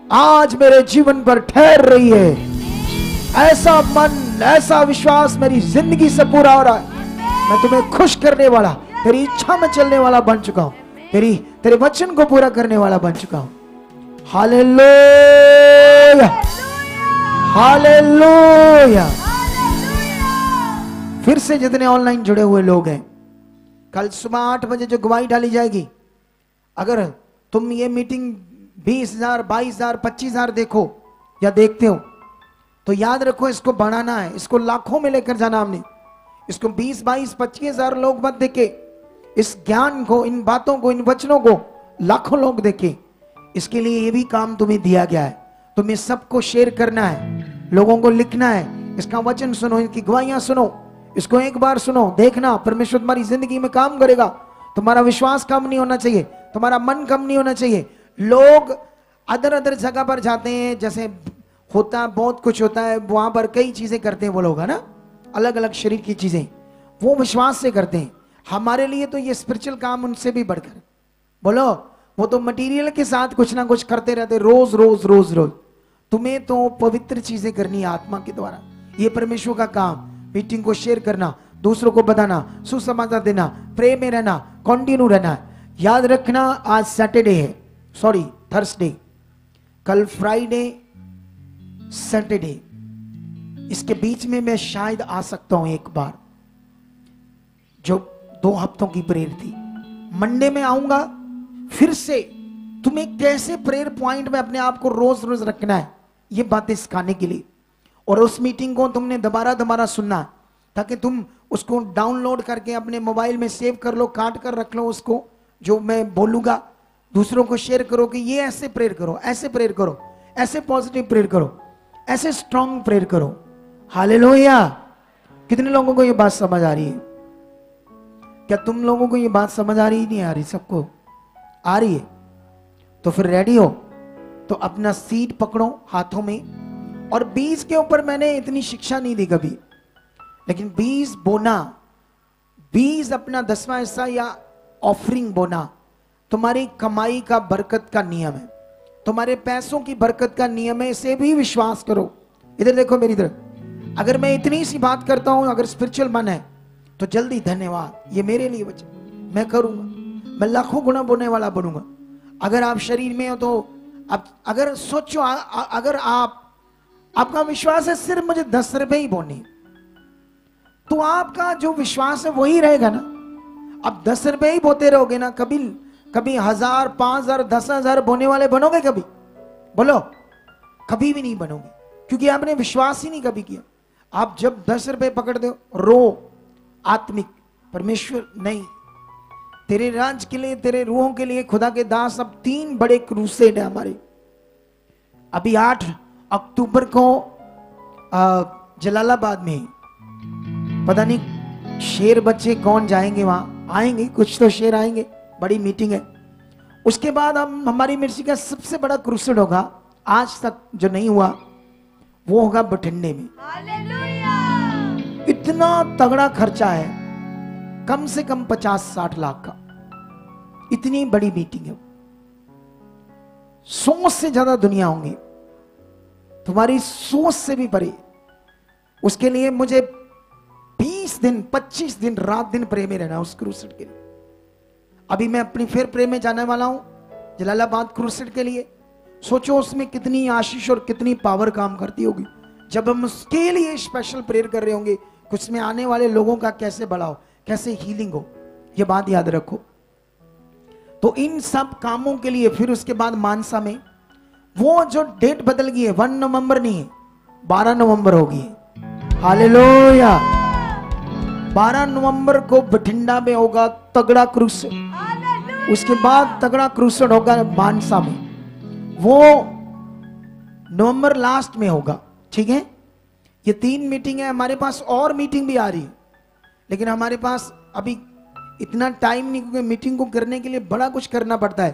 आज मेरे जीवन पर ठहर रही है। ऐसा मन, ऐसा विश्वास मेरी जिंदगी से पूरा हो रहा है। मैं तुम्हें खुश करने वाला, तेरी इच्छा में चलने वाला बन चुका हूं, तेरे वचन को पूरा करने वाला बन चुका हूं। Hallelujah, hallelujah. फिर से जितने ऑनलाइन जुड़े हुए लोग हैं, कल सुबह 8 बजे जो गवाही डाली जाएगी, अगर तुम ये मीटिंग 20,000, 22,000, 25,000 देखो या देखते हो, तो याद रखो इसको बढ़ाना है, इसको लाखों में लेकर जाना हमने। इसको 20, 22, 25,000 लोग मत देखे, इस ज्ञान को, इन बातों को, इन वचनों को लाखों लोग देखे। इसके लिए ये भी काम तुम्हें दिया गया है। तुम्हें सबको शेयर करना है, लोगों को लिखना है, इसका वचन सुनो, इनकी गवाहियां सुनो, इसको एक बार सुनो, देखना परमेश्वर तुम्हारी जिंदगी में काम करेगा। तुम्हारा विश्वास कम नहीं होना चाहिए, तुम्हारा मन कम नहीं होना चाहिए। लोग अदर अदर जगह पर जाते हैं, जैसे होता है, बहुत कुछ होता है, वहां पर कई चीजें करते हैं वो लोग, है ना, अलग अलग शरीर की चीजें, वो विश्वास से करते हैं। हमारे लिए तो ये स्पिरिचुअल काम उनसे भी बढ़कर, बोलो, वो तो मटेरियल के साथ कुछ ना कुछ करते रहते, रोज रोज रोज रोज। तुम्हें तो पवित्र चीजें करनी है आत्मा के द्वारा। ये परमेश्वर का काम, मीटिंग को शेयर करना, दूसरों को बताना, सुसमाचार देना, प्रे में रहना, कंटिन्यू रहना। याद रखना आज सैटरडे है, सॉरी थर्सडे, कल फ्राइडे, सैटरडे, इसके बीच में मैं शायद आ सकता हूं एक बार, जो 2 हफ्तों की प्रेयर थी। मंडे में आऊंगा फिर से। तुम्हें कैसे प्रेयर पॉइंट में अपने आप को रोज रोज रखना है, ये बातें सिखाने के लिए। और उस मीटिंग को तुमने दोबारा दोबारा सुनना, ताकि तुम उसको डाउनलोड करके अपने मोबाइल में सेव कर लो, काट कर रख लो उसको, जो मैं बोलूंगा दूसरों को शेयर करो कि ये ऐसे प्रेयर करो, ऐसे प्रेयर करो, ऐसे पॉजिटिव प्रेयर करो, ऐसे स्ट्रॉन्ग प्रेयर करो। हालेलुया। कितने लोगों को ये बात समझ आ रही है? क्या तुम लोगों को ये बात समझ आ रही, नहीं आ रही? सबको आ रही है? तो फिर रेडी हो तो अपना सीड पकड़ो हाथों में। और बीज के ऊपर मैंने इतनी शिक्षा नहीं दी कभी, लेकिन बीज बोना, बीज अपना 10वां हिस्सा या ऑफरिंग बोना तुम्हारी कमाई का, बरकत का नियम है, तुम्हारे पैसों की बरकत का नियम है। इसे भी विश्वास करो। इधर देखो मेरी तरफ। अगर मैं इतनी सी बात करता हूं, अगर स्पिरिचुअल मन है तो जल्दी धन्यवाद, ये मेरे लिए वचन, मैं करूंगा, मैं लाखों गुना बोने वाला बनूंगा। अगर आप शरीर में हो तो आप अगर सोचो, अगर आपका विश्वास है सिर्फ मुझे 10 रुपए ही बोने, तो आपका जो विश्वास है वही रहेगा ना। अब 10 रुपए ही बोते रहोगे ना, कभी 1000, 5000, 10,000 बोने वाले बनोगे कभी? बोलो, कभी भी नहीं बनोगे, क्योंकि आपने विश्वास ही नहीं कभी किया। आप जब 10 रुपए पकड़ दो, रो आत्मिक, परमेश्वर नहीं, तेरे राज्य के लिए, तेरे रूहों के लिए, खुदा के दास। अब 3 बड़े क्रूसेड है हमारे। अभी 8 अक्टूबर को जलालाबाद में, पता नहीं शेर बच्चे कौन जाएंगे वहां, आएंगे कुछ तो शेर आएंगे, बड़ी मीटिंग है। उसके बाद हम, हमारी मिर्ची का सबसे बड़ा क्रूसेड होगा आज तक जो नहीं हुआ, वो होगा बठिंडे में। इतना तगड़ा खर्चा है, कम से कम 50-60 लाख का। इतनी बड़ी मीटिंग है, 100 से ज्यादा दुनिया होंगी, तुम्हारी सोच से भी परे। उसके लिए मुझे 20 दिन 25 दिन रात दिन प्रे में रहना उस क्रूसेड के लिए। अभी मैं अपनी फिर प्रे में जाने वाला हूं जलालाबाद क्रूसेड के लिए। सोचो उसमें कितनी आशीष और कितनी पावर काम करती होगी जब हम उसके लिए स्पेशल प्रेयर कर रहे होंगे। कुछ में आने वाले लोगों का कैसे बढ़ाओ, कैसे हीलिंग हो, यह बात याद रखो। तो इन सब कामों के लिए फिर उसके बाद मानसा में वो जो डेट बदल गई है, 1 नवंबर नहीं है, 12 नवंबर होगी। हालेलुया। 12 नवंबर को बठिंडा में होगा तगड़ा क्रूसेड। उसके बाद तगड़ा क्रूसेड होगा मानसा में, वो नवंबर लास्ट में होगा, ठीक है। ये 3 मीटिंग है, हमारे पास और मीटिंग भी आ रही है, लेकिन हमारे पास अभी इतना टाइम नहीं, क्योंकि मीटिंग को करने के लिए बड़ा कुछ करना पड़ता है,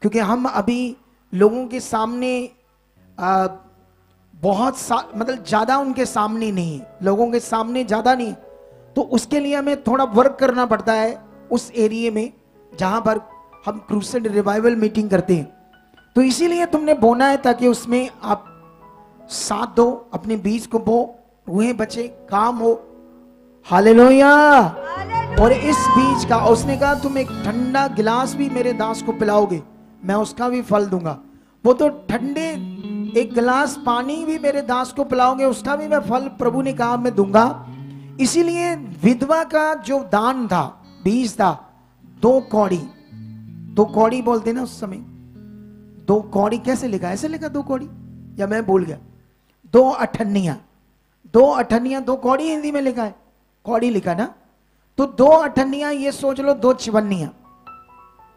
क्योंकि हम अभी लोगों के सामने मतलब ज़्यादा उनके सामने नहीं है, लोगों के सामने ज़्यादा नहीं, तो उसके लिए हमें थोड़ा वर्क करना पड़ता है उस एरिया में जहाँ पर हम क्रूसेड रिवाइवल मीटिंग करते हैं। तो इसीलिए तुमने बोना है ताकि उसमें आप साथ दो, अपने बीज को बो, रूहें बचे, काम हो। हालेलुया। और इस बीज का उसने कहा तुम एक ठंडा गिलास भी मेरे दास को पिलाओगे, मैं उसका भी फल दूंगा। वो तो ठंडे एक गिलास पानी भी मेरे दास को पिलाओगे, उसका भी मैं फल, प्रभु ने कहा, मैं दूंगा। इसीलिए विधवा का जो दान था, बीज था, 2 कौड़ी, 2 कौड़ी बोलते ना उस समय, 2 कौड़ी कैसे लिखा, ऐसे लिखा 2 कौड़ी, या मैं भूल गया, 2 अठन्नियां, 2 अठन्नियां, 2 कौड़ी हिंदी में लिखा है, कौड़ी लिखा ना, तो 2 अठन्नियां, ये सोच लो 2 चवन्नियां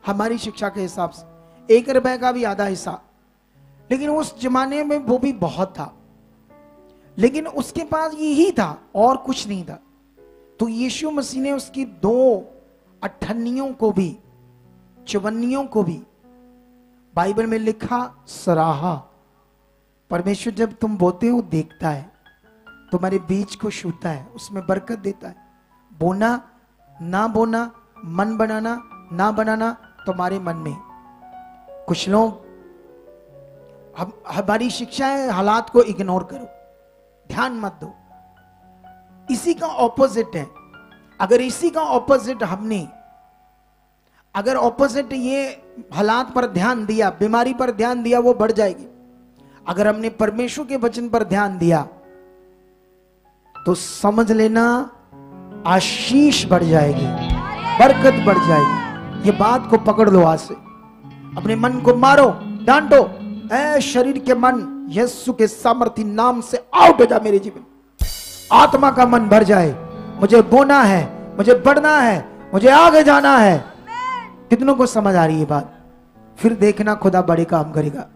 हमारी शिक्षा के हिसाब से, 1 रुपए का भी आधा हिस्सा। लेकिन उस जमाने में वो भी बहुत था, लेकिन उसके पास यही था और कुछ नहीं था। तो यीशु मसीह ने उसकी 2 अठन्नियों को भी, चवन्नियों को भी, बाइबल में लिखा, सराहा। परमेश्वर जब तुम बोते हो देखता है, तुम्हारे बीज को छूता है, उसमें बरकत देता है। बोना ना बोना, मन बनाना ना बनाना तुम्हारे मन में। कुछ लोग, हमारी शिक्षा है हालात को इग्नोर करो, ध्यान मत दो, इसी का ऑपोजिट है। अगर इसी का ऑपोजिट हमने, अगर ऑपोजिट ये हालात पर ध्यान दिया, बीमारी पर ध्यान दिया, वो बढ़ जाएगी। अगर हमने परमेश्वर के वचन पर ध्यान दिया तो समझ लेना आशीष बढ़ जाएगी, बरकत बढ़ जाएगी। ये बात को पकड़ लो आज से। अपने मन को मारो, डांटो, ऐ शरीर के मन, यीशु के सामर्थी नाम से आउट हो जा मेरे जीवन। आत्मा का मन भर जाए, मुझे बोना है, मुझे बढ़ना है, मुझे आगे जाना है। कितनों को समझ आ रही है बात? फिर देखना खुदा बड़े काम करेगा।